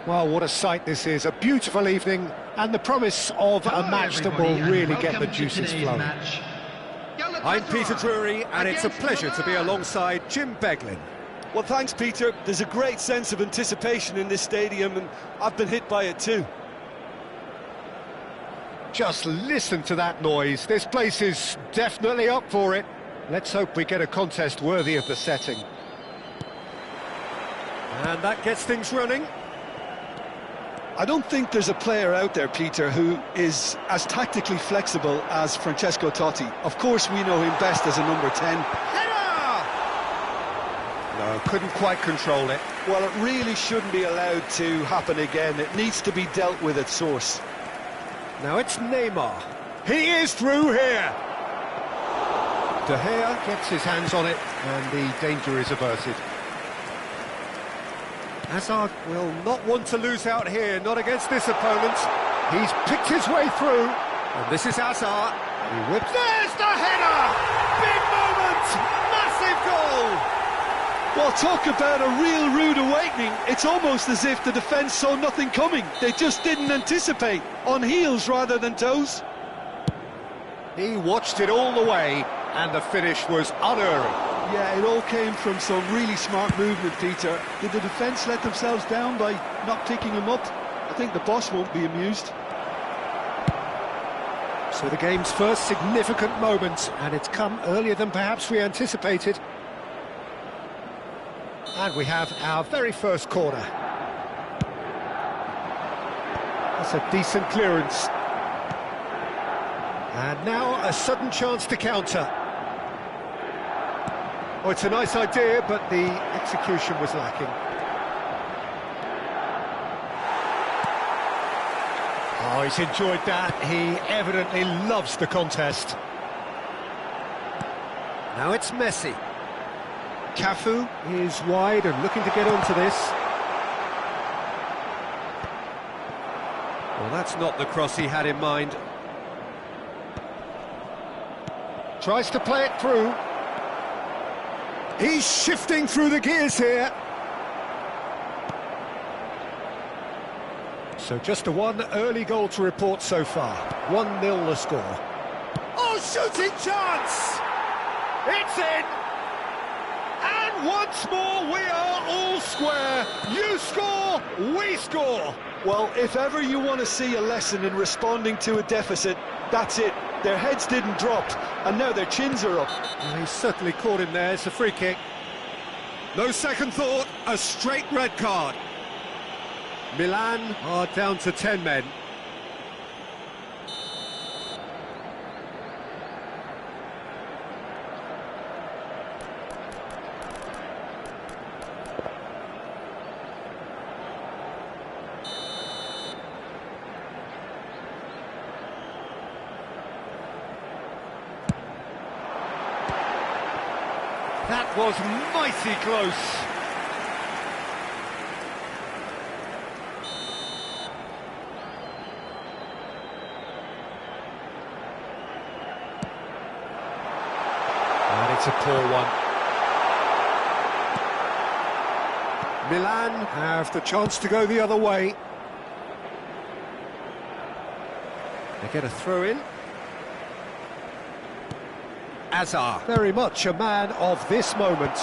Well, what a sight this is. A beautiful evening and the promise of a match that will really get the juices flowing. I'm Peter Drury, and it's a pleasure to be alongside Jim Beglin. Well, thanks, Peter. There's a great sense of anticipation in this stadium, and I've been hit by it too. Just listen to that noise. This place is definitely up for it. Let's hope we get a contest worthy of the setting. And that gets things running. I don't think there's a player out there, Peter, who is as tactically flexible as Francesco Totti. Of course, we know him best as a number 10. Header! No, couldn't quite control it. Well, it really shouldn't be allowed to happen again. It needs to be dealt with at source. Now it's Neymar. He is through here. De Gea gets his hands on it, and the danger is averted. Hazard will not want to lose out here, not against this opponent. He's picked his way through, and this is Hazard. He whips. There's the header! Big moment! Massive goal! Well, talk about a real rude awakening. It's almost as if the defence saw nothing coming. They just didn't anticipate, on heels rather than toes. He watched it all the way, and the finish was unerring. Yeah, it all came from some really smart movement, Peter. Did the defence let themselves down by not picking him up? I think the boss won't be amused. So the game's first significant moment, and it's come earlier than perhaps we anticipated. And we have our very first corner. That's a decent clearance. And now a sudden chance to counter. Oh, it's a nice idea, but the execution was lacking. Oh, he's enjoyed that. He evidently loves the contest. Now it's Messi. Cafu is wide and looking to get onto this. Well, that's not the cross he had in mind. Tries to play it through. He's shifting through the gears here. So just a one early goal to report so far. 1-0 the score. Oh, shooting chance! It's in! And once more we are all square. You score, we score. Well, if ever you want to see a lesson in responding to a deficit, that's it. Their heads didn't drop, and now their chins are up. Well, he's certainly caught him there. It's a free kick. No second thought, a straight red card. Milan are down to 10 men. That was mighty close. And it's a poor one. Milan have the chance to go the other way. They get a throw in. Hazard, very much a man of this moment.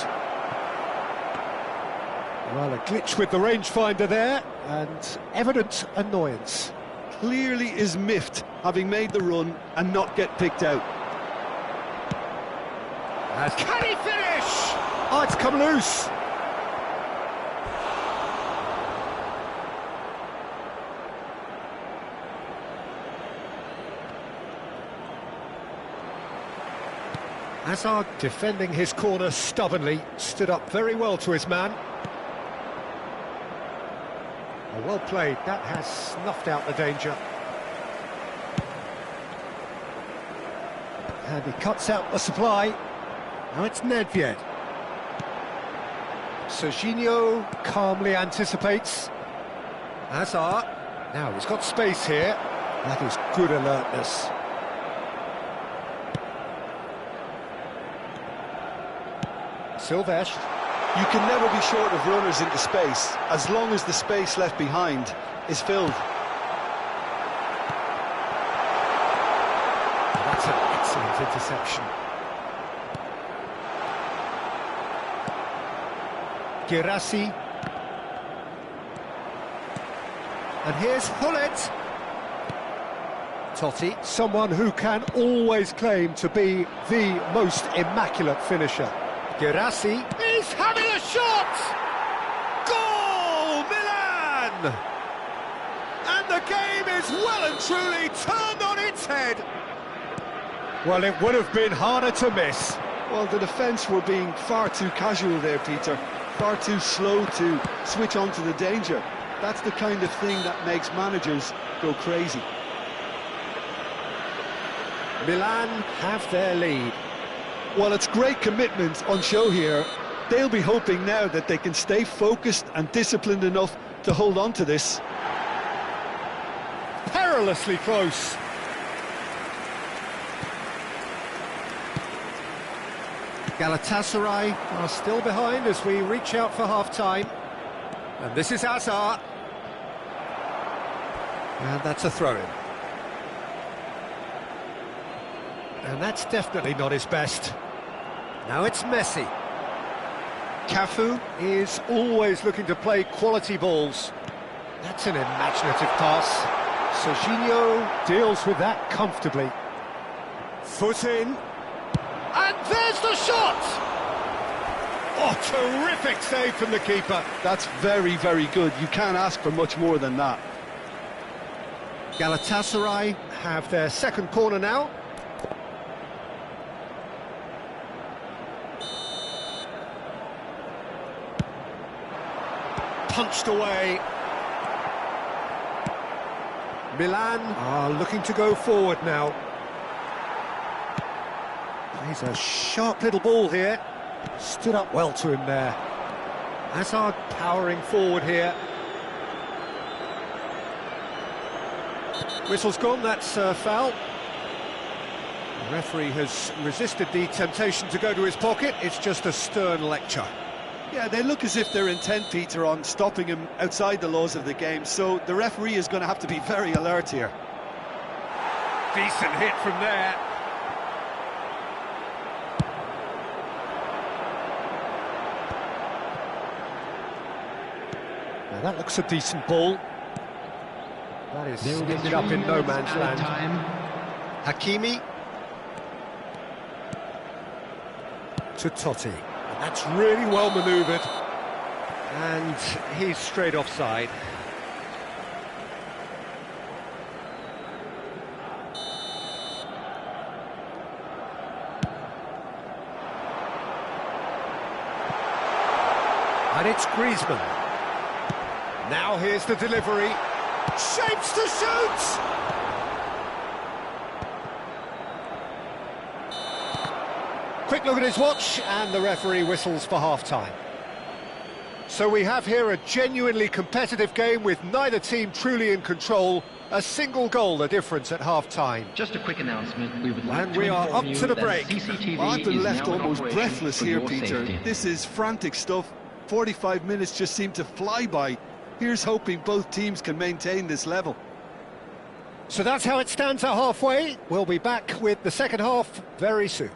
Well, a glitch with the rangefinder there, and evident annoyance. Clearly is miffed, having made the run and not get picked out. Can he finish? Oh, it's come loose. Hazard, defending his corner stubbornly, stood up very well to his man. Oh, well played, that has snuffed out the danger. And he cuts out the supply. Now it's Nedved. Serginho calmly anticipates. Hazard, now he's got space here. That is good alertness. Silvestre. You can never be short of runners into space, as long as the space left behind is filled. That's an excellent interception. Girassi. And here's Hullet. Totti, someone who can always claim to be the most immaculate finisher. Girassi is having a shot! Goal, Milan! And the game is well and truly turned on its head. Well, it would have been harder to miss. Well, the defence were being far too casual there, Peter. Far too slow to switch on to the danger. That's the kind of thing that makes managers go crazy. Milan have their lead. Well, it's great commitment on show here. They'll be hoping now that they can stay focused and disciplined enough to hold on to this. Perilously close. Galatasaray are still behind as we reach out for half-time. And this is Hazard. And that's a throw-in. And that's definitely not his best. Now it's Messi. Cafu is always looking to play quality balls. That's an imaginative pass. Serginho deals with that comfortably. Foot in. And there's the shot! Oh, terrific save from the keeper. That's very, very good. You can't ask for much more than that. Galatasaray have their second corner now. Punched away. Milan are looking to go forward now. He's a sharp little ball here. Stood up well to him there. Hazard powering forward here. Whistle's gone, that's a foul. The referee has resisted the temptation to go to his pocket. It's just a stern lecture. Yeah, they look as if they're intent, Peter, on stopping him outside the laws of the game, so the referee is going to have to be very alert here. Decent hit from there. Now that looks a decent ball. That is ended up in no man's land. Hakimi. To Totti. And that's really well manoeuvred. And he's straight offside. And it's Griezmann. Now here's the delivery. Shapes to shoot! Quick look at his watch, and the referee whistles for half-time. So we have here a genuinely competitive game with neither team truly in control. A single goal the difference at half-time. Just a quick announcement. We would like and to we are inform up you to the that break. CCTV Well, I've been is left now in almost operation breathless for here, your Peter. safety. This is frantic stuff. 45 minutes just seem to fly by. Here's hoping both teams can maintain this level. So that's how it stands at halfway. We'll be back with the second half very soon.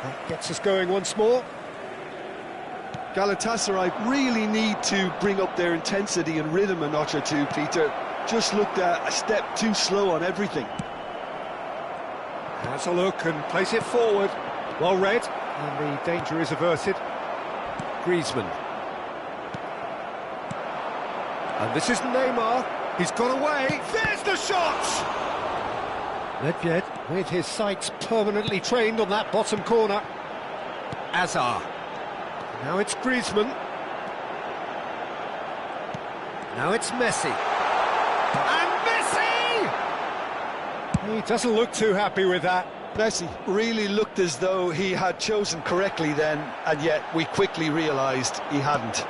That gets us going once more. Galatasaray really need to bring up their intensity and rhythm a notch or two, Peter. Just looked a step too slow on everything. Has a look and place it forward. Well read, and the danger is averted. Griezmann. And this is Neymar. He's got away. There's the shot! Nedved with his sights permanently trained on that bottom corner. Hazard. Now it's Griezmann. Now it's Messi. And Messi! He doesn't look too happy with that. Messi really looked as though he had chosen correctly then, and yet we quickly realised he hadn't.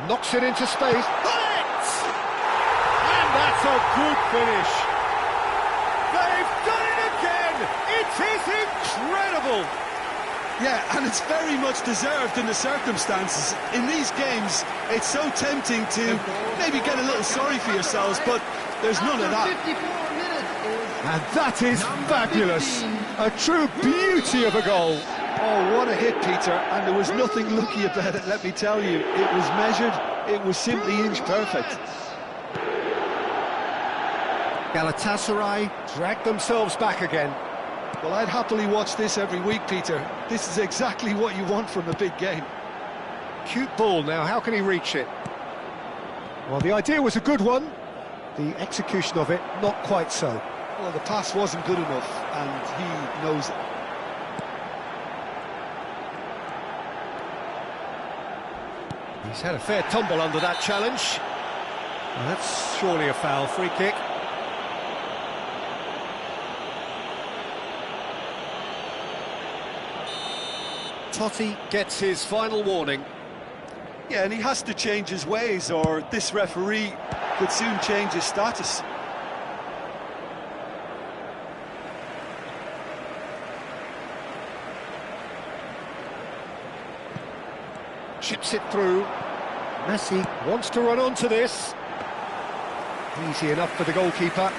Knocks it into space. Bullet! And that's a good finish. They've done it again! It is incredible! Yeah, and it's very much deserved in the circumstances. In these games, it's so tempting to maybe get a little sorry for yourselves, but there's none of that. And that is fabulous. A true beauty of a goal. Oh, what a hit, Peter, and there was nothing lucky about it, let me tell you. It was measured, it was simply inch perfect. Galatasaray drag themselves back again. Well, I'd happily watch this every week, Peter. This is exactly what you want from a big game. Cute ball now, how can he reach it? Well, the idea was a good one. The execution of it, not quite so. Well, the pass wasn't good enough, and he knows it. He's had a fair tumble under that challenge. Well, that's surely a foul. Free kick. Totti gets his final warning. Yeah, and he has to change his ways, or this referee could soon change his status. Chips it through. Messi wants to run onto this. Easy enough for the goalkeeper.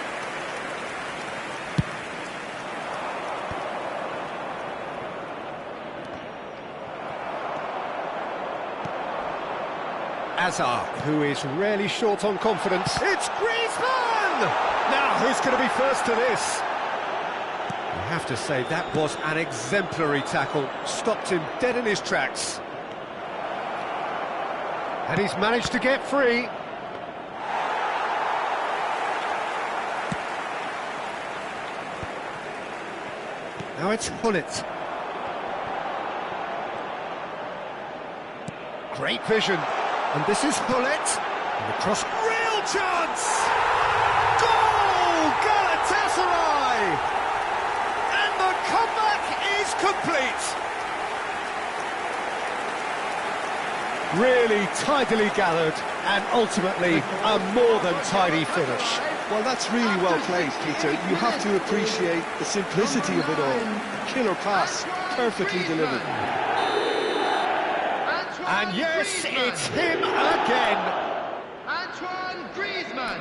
Hazard, who is rarely short on confidence. It's Griezmann! Now, who's going to be first to this? I have to say, that was an exemplary tackle. Stopped him dead in his tracks. And he's managed to get free. Now it's Gullit. Great vision. And this is Gullit. And the cross. Real chance! Goal! Galatasaray! And the comeback is complete. Really tidily gathered, and ultimately a more than tidy finish. Well, that's really well played, Peter. You have to appreciate the simplicity of it all. Killer pass, perfectly delivered. And yes, it's him again. Antoine Griezmann.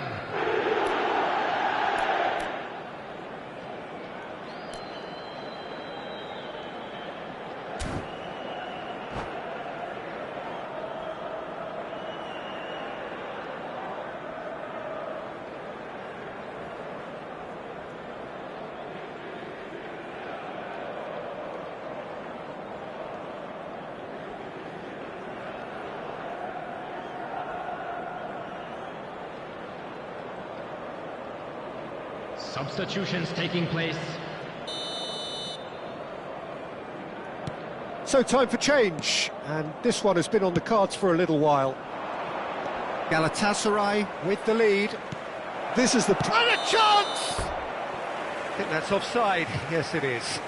Substitutions taking place. So time for change, and this one has been on the cards for a little while. Galatasaray with the lead. This is the... And a chance! I think that's offside. Yes, it is.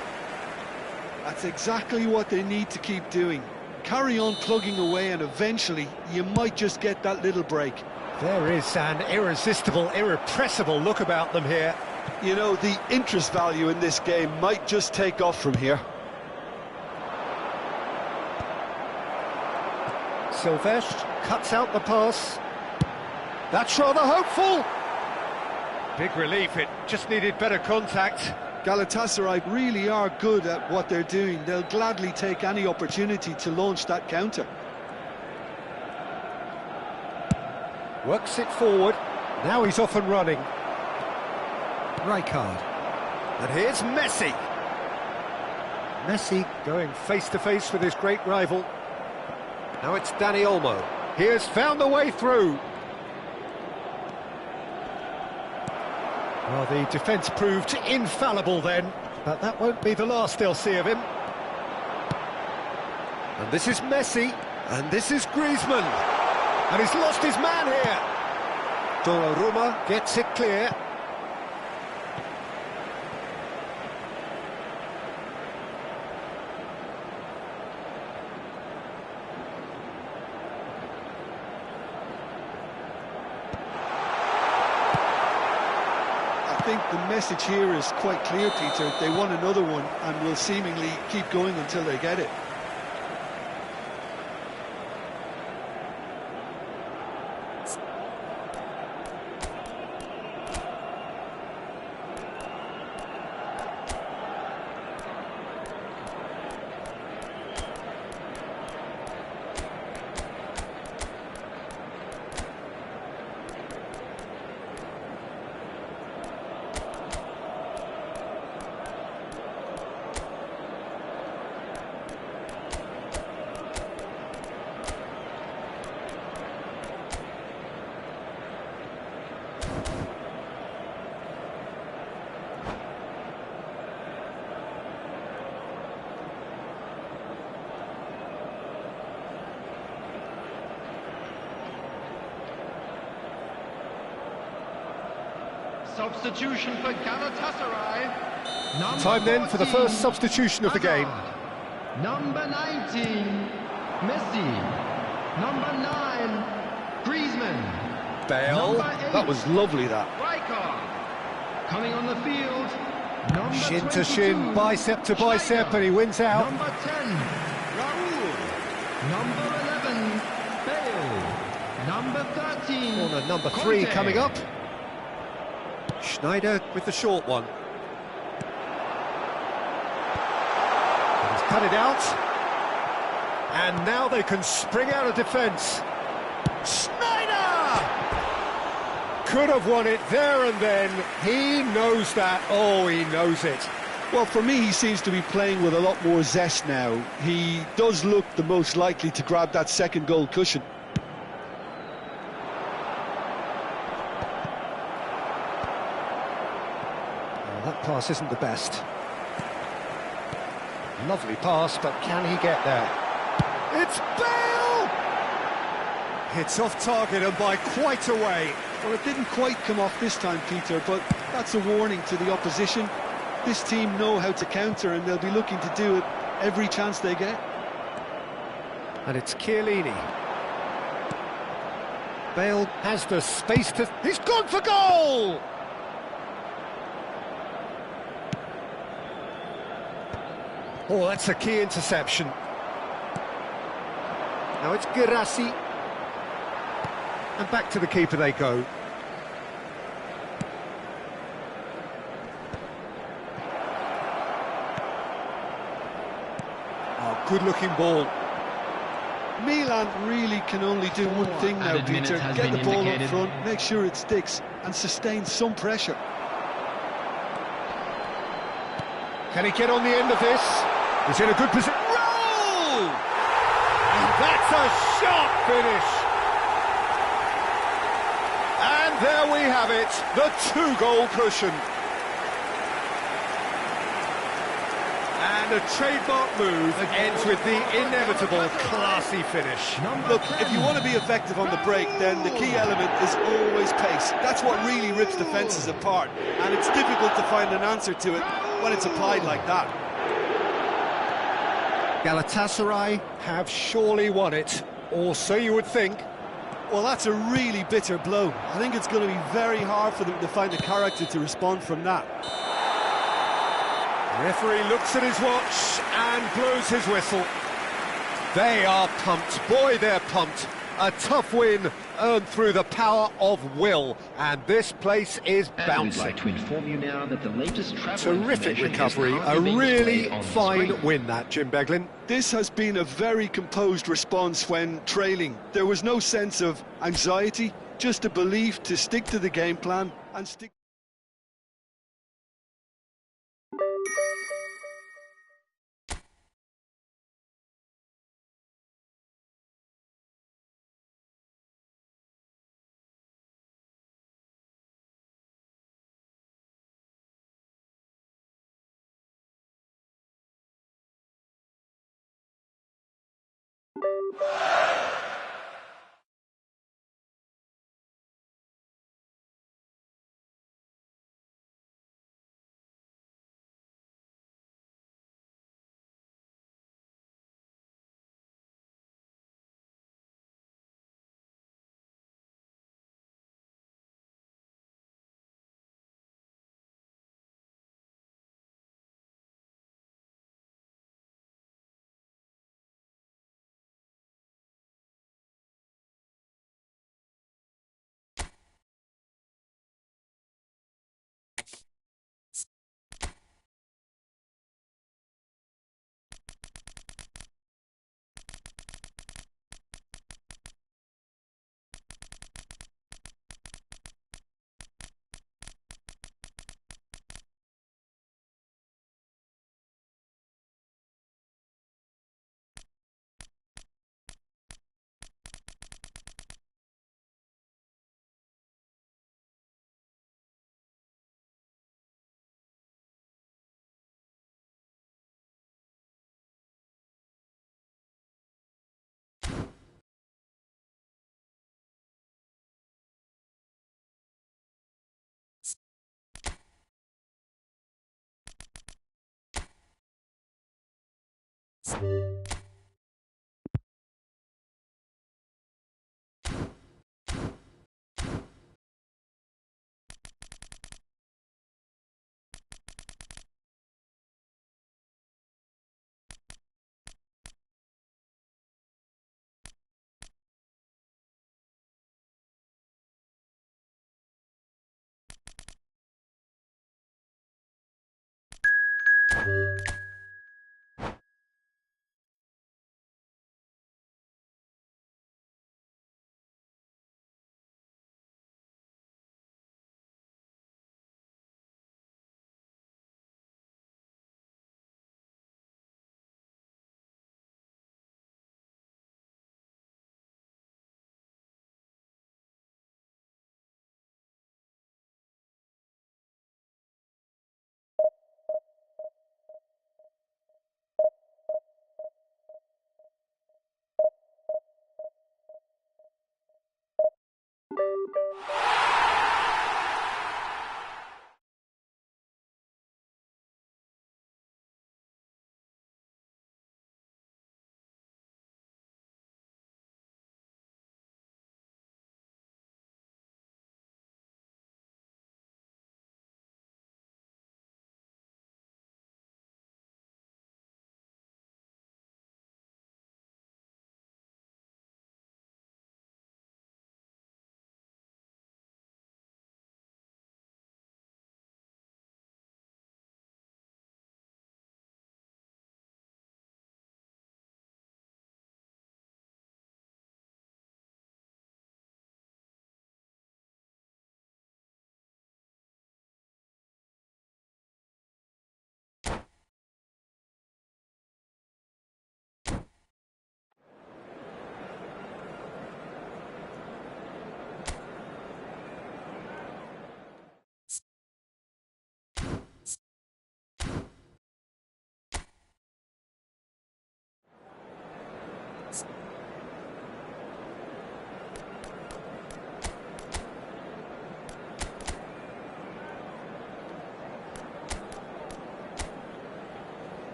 That's exactly what they need to keep doing. Carry on plugging away, and eventually you might just get that little break. There is an irresistible, irrepressible look about them here. You know, the interest value in this game might just take off from here. Silvestre cuts out the pass. That's rather hopeful. Big relief, it just needed better contact. Galatasaray really are good at what they're doing. They'll gladly take any opportunity to launch that counter. Works it forward. Now he's off and running. Rijkaard. And here's Messi. Messi going face-to-face with his great rival. Now it's Dani Olmo. He has found a way through. Well, the defence proved infallible then, but that won't be the last they'll see of him. And this is Messi, and this is Griezmann. And he's lost his man here. Donnarumma gets it clear. I think the message here is quite clear, Peter. They want another one and will seemingly keep going until they get it. Substitution for Galatasaray. Time then for the 14, first substitution of the game. Number 19, Messi. Number 9, Griezmann. Bale. Number 8, That was lovely, that. Rijkaard. Coming on the field, number Shin to 22, shin, bicep to bicep, Schneider. and he wins out. Number 10, Raúl. Number 11, Bale. Number 13, Corner number 3 Conte. coming up. Schneider with the short one. He's cut it out. And now they can spring out of defence. Schneider! Could have won it there and then. He knows that. Oh, he knows it. Well, for me, he seems to be playing with a lot more zest now. He does look the most likely to grab that second goal cushion. That pass isn't the best. Lovely pass, but can he get there? It's Bale! It's off target and by quite a way. Well, it didn't quite come off this time, Peter, but that's a warning to the opposition. This team know how to counter, and they'll be looking to do it every chance they get. And it's Chiellini. Bale has the space to... He's gone for goal! Oh, that's a key interception. Now it's Guirassy. And back to the keeper they go. Oh, good-looking ball. Milan really can only do one thing now, Added minutes Peter. has Get the been ball up indicated. front, make sure it sticks, and sustain some pressure. Can he get on the end of this? He's in a good position. Roll! And that's a sharp finish. And there we have it, the 2-goal cushion. And a trademark move ends with the inevitable classy finish. Look, if you want to be effective on the break, then the key element is always pace. That's what really rips defences apart, and it's difficult to find an answer to it when it's applied like that. Galatasaray have surely won it, or so you would think. Well, that's a really bitter blow. I think it's going to be very hard for them to find the character to respond from that. The referee looks at his watch and blows his whistle. They are pumped. Boy, they're pumped. A tough win earned through the power of will, and this place is And we'd bouncing. like to inform you now that the latest travel Terrific information is recovery, a currently being really displayed on the fine screen. win that, Jim Beglin. This has been a very composed response when trailing. There was no sense of anxiety, just a belief to stick to the game plan and stick...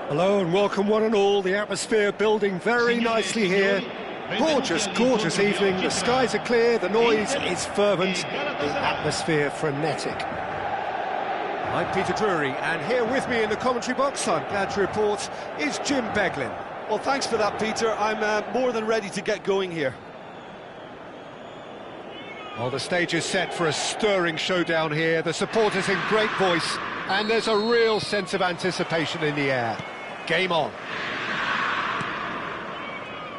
Hello and welcome one and all. The atmosphere building very nicely here. Gorgeous, gorgeous evening. The skies are clear, the noise is fervent, the atmosphere frenetic. I'm Peter Drury, and here with me in the commentary box, I'm glad to report, is Jim Beglin. Well, thanks for that, Peter. I'm more than ready to get going here. Well, the stage is set for a stirring showdown here. The supporters in great voice, and there's a real sense of anticipation in the air. Game on.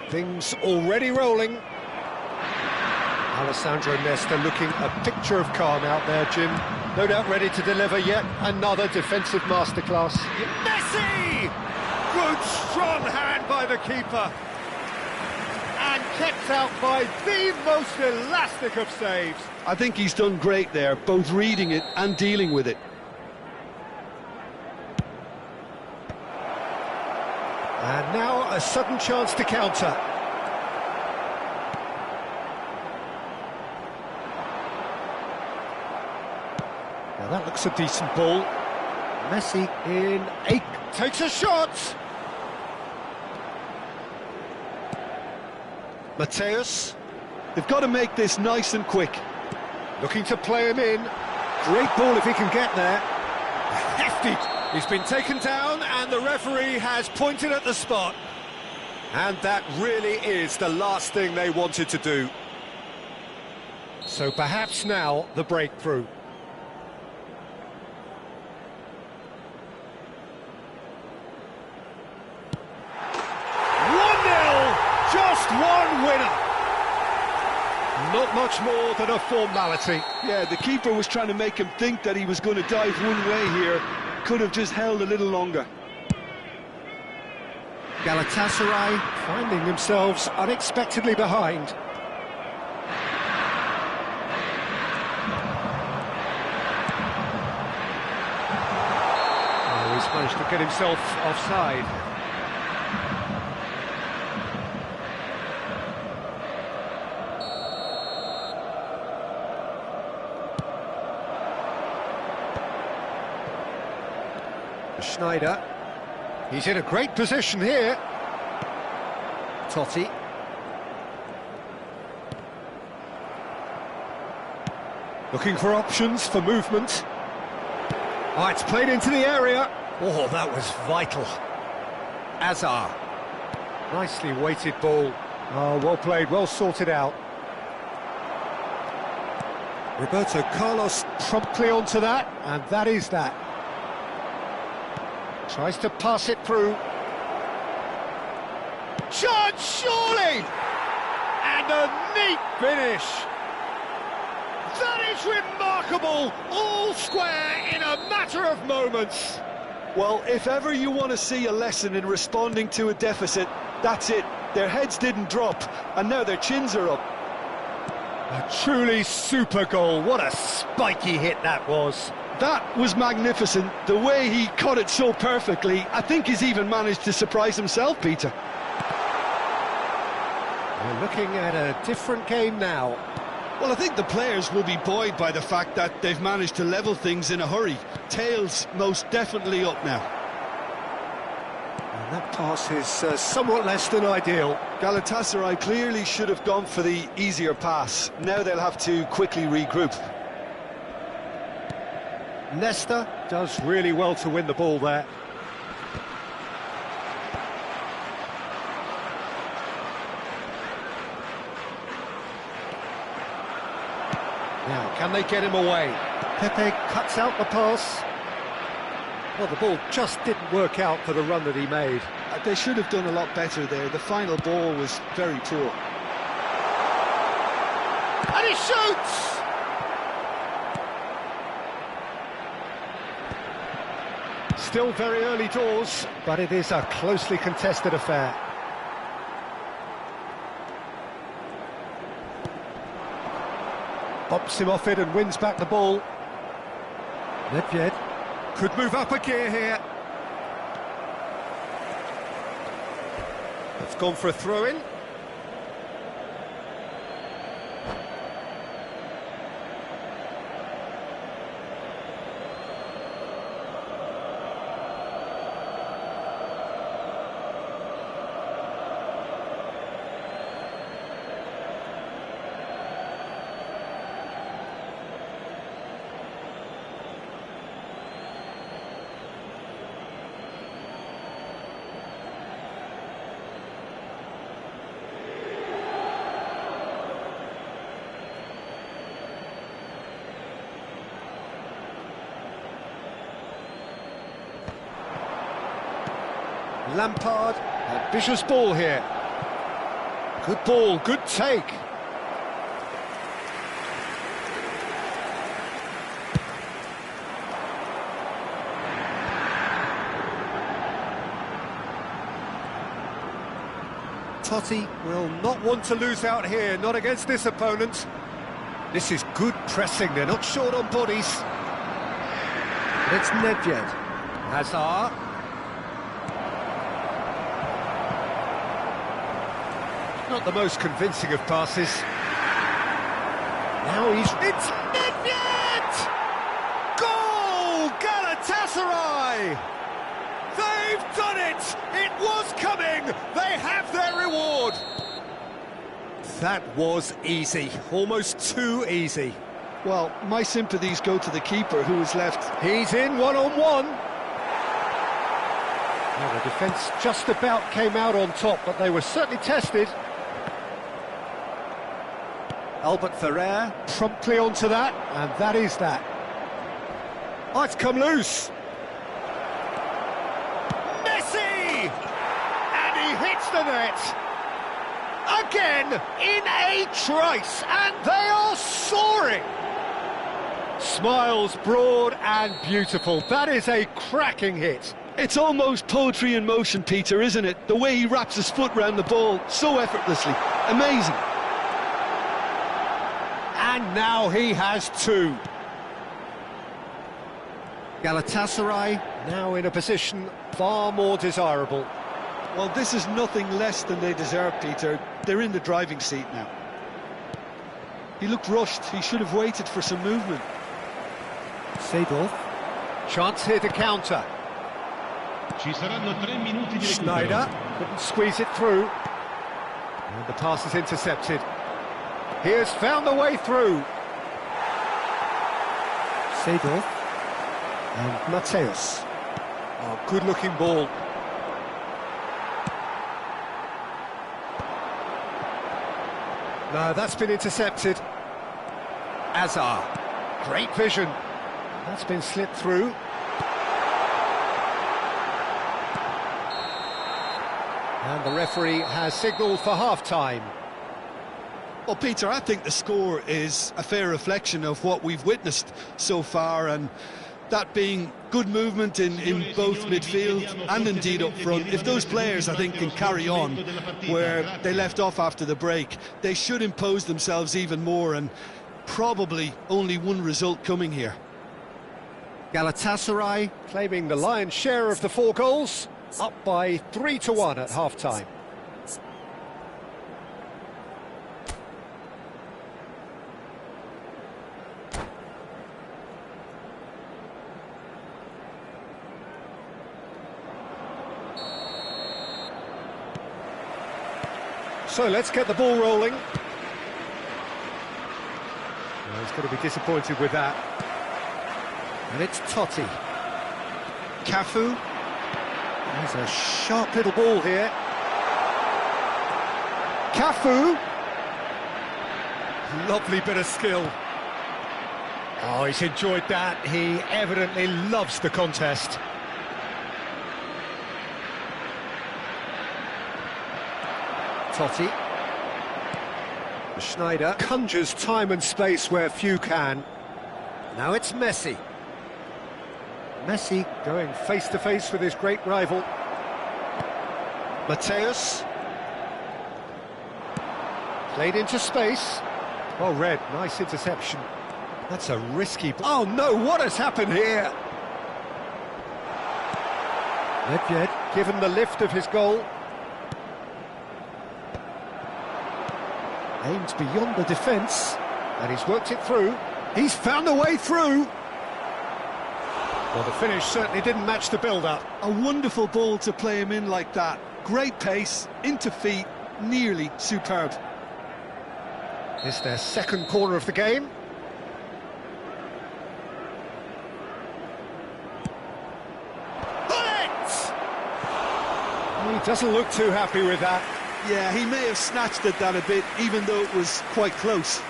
Things already rolling. Alessandro Nesta looking a picture of calm out there, Jim. No doubt ready to deliver yet another defensive masterclass. Messi! Good, strong hand by the keeper. And kept out by the most elastic of saves. I think he's done great there, both reading it and dealing with it. And now a sudden chance to counter. Now that looks a decent ball. Messi in, takes a shot! Mateus. They've got to make this nice and quick. Looking to play him in. Great ball if he can get there. Hefty. He's been taken down and the referee has pointed at the spot. And that really is the last thing they wanted to do. So perhaps now the breakthrough. Just one winner. Not much more than a formality. Yeah, the keeper was trying to make him think that he was going to dive one way here. Could have just held a little longer. Galatasaray finding themselves unexpectedly behind. Oh, he's managed to get himself offside. Schneider, he's in a great position here. Totti. Looking for options for movement. Oh, it's played into the area. Oh, that was vital. Azar. Nicely weighted ball. Oh, well played, well sorted out. Roberto Carlos promptly onto that, and that is that. Tries to pass it through. Shot, surely! And a neat finish. That is remarkable. All square in a matter of moments. Well, if ever you want to see a lesson in responding to a deficit, that's it. Their heads didn't drop, and now their chins are up. A truly super goal. What a spiky hit that was. That was magnificent. The way he caught it so perfectly, I think he's even managed to surprise himself, Peter. We're looking at a different game now. Well, I think the players will be buoyed by the fact that they've managed to level things in a hurry. Tails most definitely up now. And that pass is somewhat less than ideal. Galatasaray clearly should have gone for the easier pass. Now they'll have to quickly regroup. Nesta does really well to win the ball there. Now, can they get him away? Pepe cuts out the pass. Well, the ball just didn't work out for the run that he made. They should have done a lot better there. The final ball was very poor. And he shoots! Still very early doors, but it is a closely contested affair. Bops him off it and wins back the ball. Nedved could move up a gear here. It's gone for a throw-in. Lampard, ambitious ball here. Good ball, good take. Totti will not want to lose out here, not against this opponent. This is good pressing, they're not short on bodies. It's Nedved. Hazard. Not the most convincing of passes. Now it's Nedved! Goal! Galatasaray! They've done it! It was coming! They have their reward! That was easy, almost too easy. Well, my sympathies go to the keeper who is left. He's in one-on-one. Well, the defence just about came out on top, but they were certainly tested. Albert Ferrer promptly onto that, and that is that. Oh, it's come loose. Messi! And he hits the net. Again, in a trice, and they are soaring. Smiles broad and beautiful. That is a cracking hit. It's almost poetry in motion, Peter, isn't it? The way he wraps his foot round the ball so effortlessly. Amazing. And now he has two. Galatasaray now in a position far more desirable. Well, this is nothing less than they deserve, Peter. They're in the driving seat now. He looked rushed. He should have waited for some movement. Seedorf. Chance here to counter. Schneider couldn't squeeze it through. And the pass is intercepted. He has found the way through. Seedorf. And Mateus. Oh, good-looking ball. No, that's been intercepted. Azar. Great vision. That's been slipped through. And the referee has signalled for half-time. Well, Peter, I think the score is a fair reflection of what we've witnessed so far, and that being good movement in both midfield and indeed up front. If those players, I think, can carry on where they left off after the break, they should impose themselves even more, and probably only one result coming here. Galatasaray claiming the lion's share of the 4 goals, up by 3-1 at half-time. So let's get the ball rolling. Well, he's going to be disappointed with that. And it's Totti. Cafu. There's a sharp little ball here. Cafu. Lovely bit of skill. Oh, he's enjoyed that. He evidently loves the contest. Totti. Schneider conjures time and space where few can. Now it's Messi. Messi going face-to-face with his great rival. Mateus. Played into space. Well read, nice interception. That's a risky... Oh no, what has happened here? Nedved given the lift of his goal. Aimed beyond the defence, and he's worked it through. He's found a way through. Well, the finish certainly didn't match the build-up. A wonderful ball to play him in like that. Great pace, into feet, nearly superb. It's their second corner of the game. Bullet! He doesn't look too happy with that. Yeah, he may have snatched at that a bit, even though it was quite close.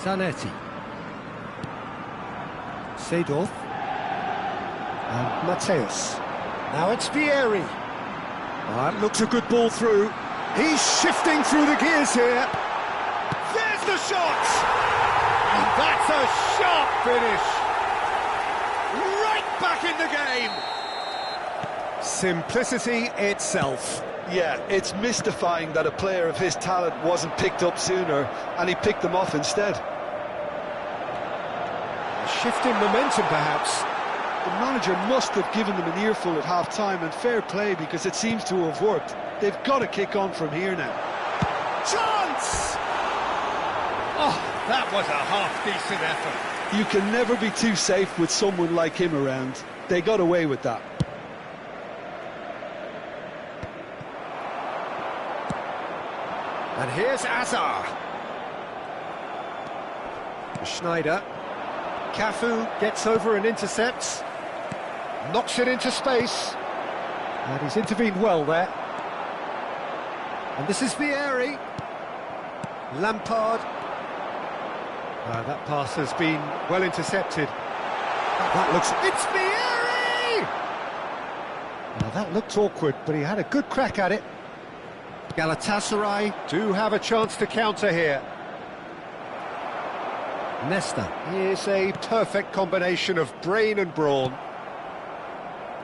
Zanetti. Seedorf. And Mateus. Now it's Vieri. That looks a good ball through. He's shifting through the gears here. There's the shot! And that's a sharp finish. Right back in the game. Simplicity itself. Yeah, it's mystifying that a player of his talent wasn't picked up sooner, and he picked them off instead. A shift in momentum, perhaps. The manager must have given them an earful at half-time, and fair play, because it seems to have worked. They've got to kick on from here now. Chance! Oh, that was a half-decent effort. You can never be too safe with someone like him around. They got away with that. And here's Azar. Schneider. Cafu gets over and intercepts. Knocks it into space. And he's intervened well there. And this is Vieri. Lampard. That pass has been well intercepted. That looks... It's Vieri! Now that looked awkward, but he had a good crack at it. Galatasaray do have a chance to counter here. Nesta. Here's a perfect combination of brain and brawn.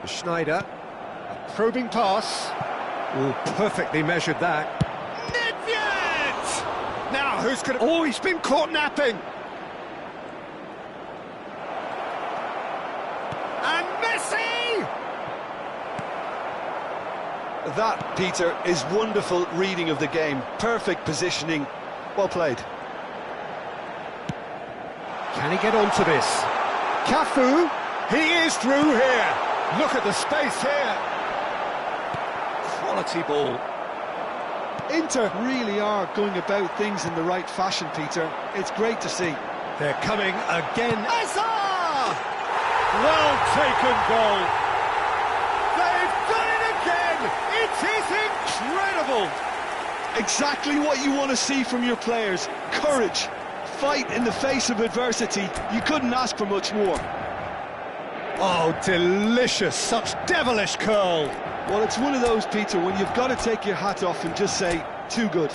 Schneider. A probing pass. Oh, perfectly measured that. Nedved! Now who's going to... Oh, he's been caught napping. And Messi! That, Peter, is wonderful reading of the game. Perfect positioning. Well played. Can he get onto this? Cafu, he is through here. Look at the space here. Quality ball. Inter really are going about things in the right fashion, Peter. It's great to see. They're coming again. Azar! Well taken goal. They've done it again. It is incredible. Exactly what you want to see from your players. Courage. Fight in the face of adversity. You couldn't ask for much more. Oh, delicious. Such devilish curl. Well, it's one of those, Peter, when you've got to take your hat off and just say, too good.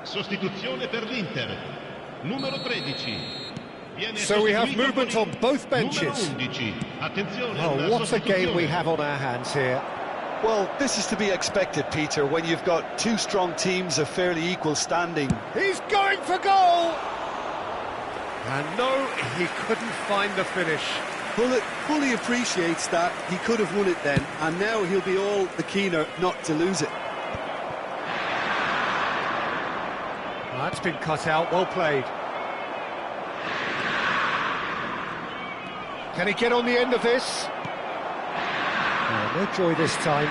Sostituzione per l'Inter. Numero 13. So we have movement on both benches. Oh, what a game we have on our hands here. Well, this is to be expected, Peter, when you've got two strong teams of fairly equal standing. He's going for goal! And no, he couldn't find the finish. Bullet fully appreciates that he could have won it then, and now he'll be all the keener not to lose it. That's been cut out, well played. Can he get on the end of this? Oh, no joy this time.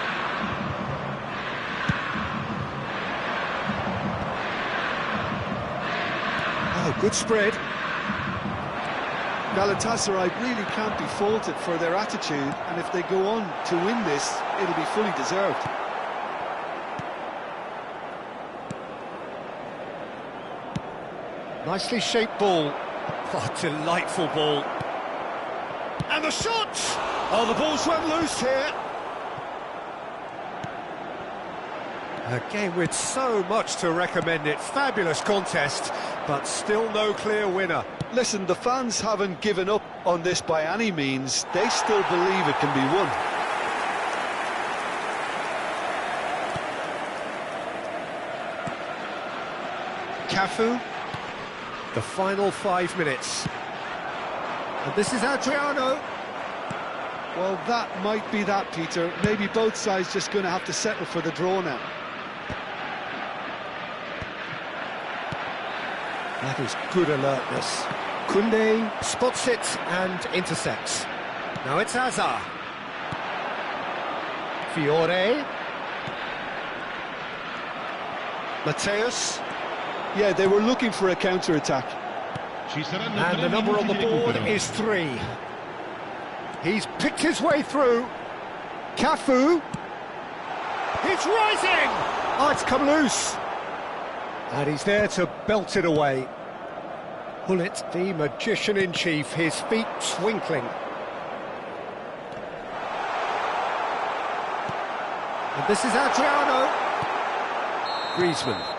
Oh, good spread. Galatasaray really can't be faulted for their attitude, and if they go on to win this, it'll be fully deserved. Nicely shaped ball. Oh, delightful ball. And the shot! Oh, the ball's run loose here. A game with so much to recommend it. Fabulous contest, but still no clear winner. Listen, the fans haven't given up on this by any means. They still believe it can be won. Cafu. The final 5 minutes. And this is Adriano. Well, that might be that, Peter. Maybe both sides just going to have to settle for the draw now. That is good alertness. Koundé spots it and intercepts. Now it's Hazard. Fiore. Mateus. Yeah, they were looking for a counter-attack. And the number on the board is 3. He's picked his way through. Cafu. He's rising! Oh, it's come loose. And he's there to belt it away. Gullit, the magician-in-chief, his feet twinkling. And this is Adriano. Griezmann.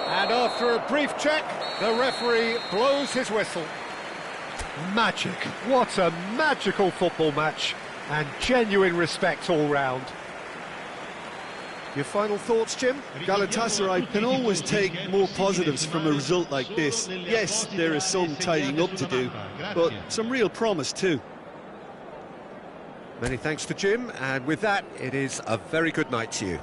And after a brief check, the referee blows his whistle. Magic. What a magical football match. And genuine respect all round. Your final thoughts, Jim? Galatasaray can always take more positives from a result like this. Yes, there is some tidying up to do, but some real promise too. Many thanks to Jim, and with that, it is a very good night to you.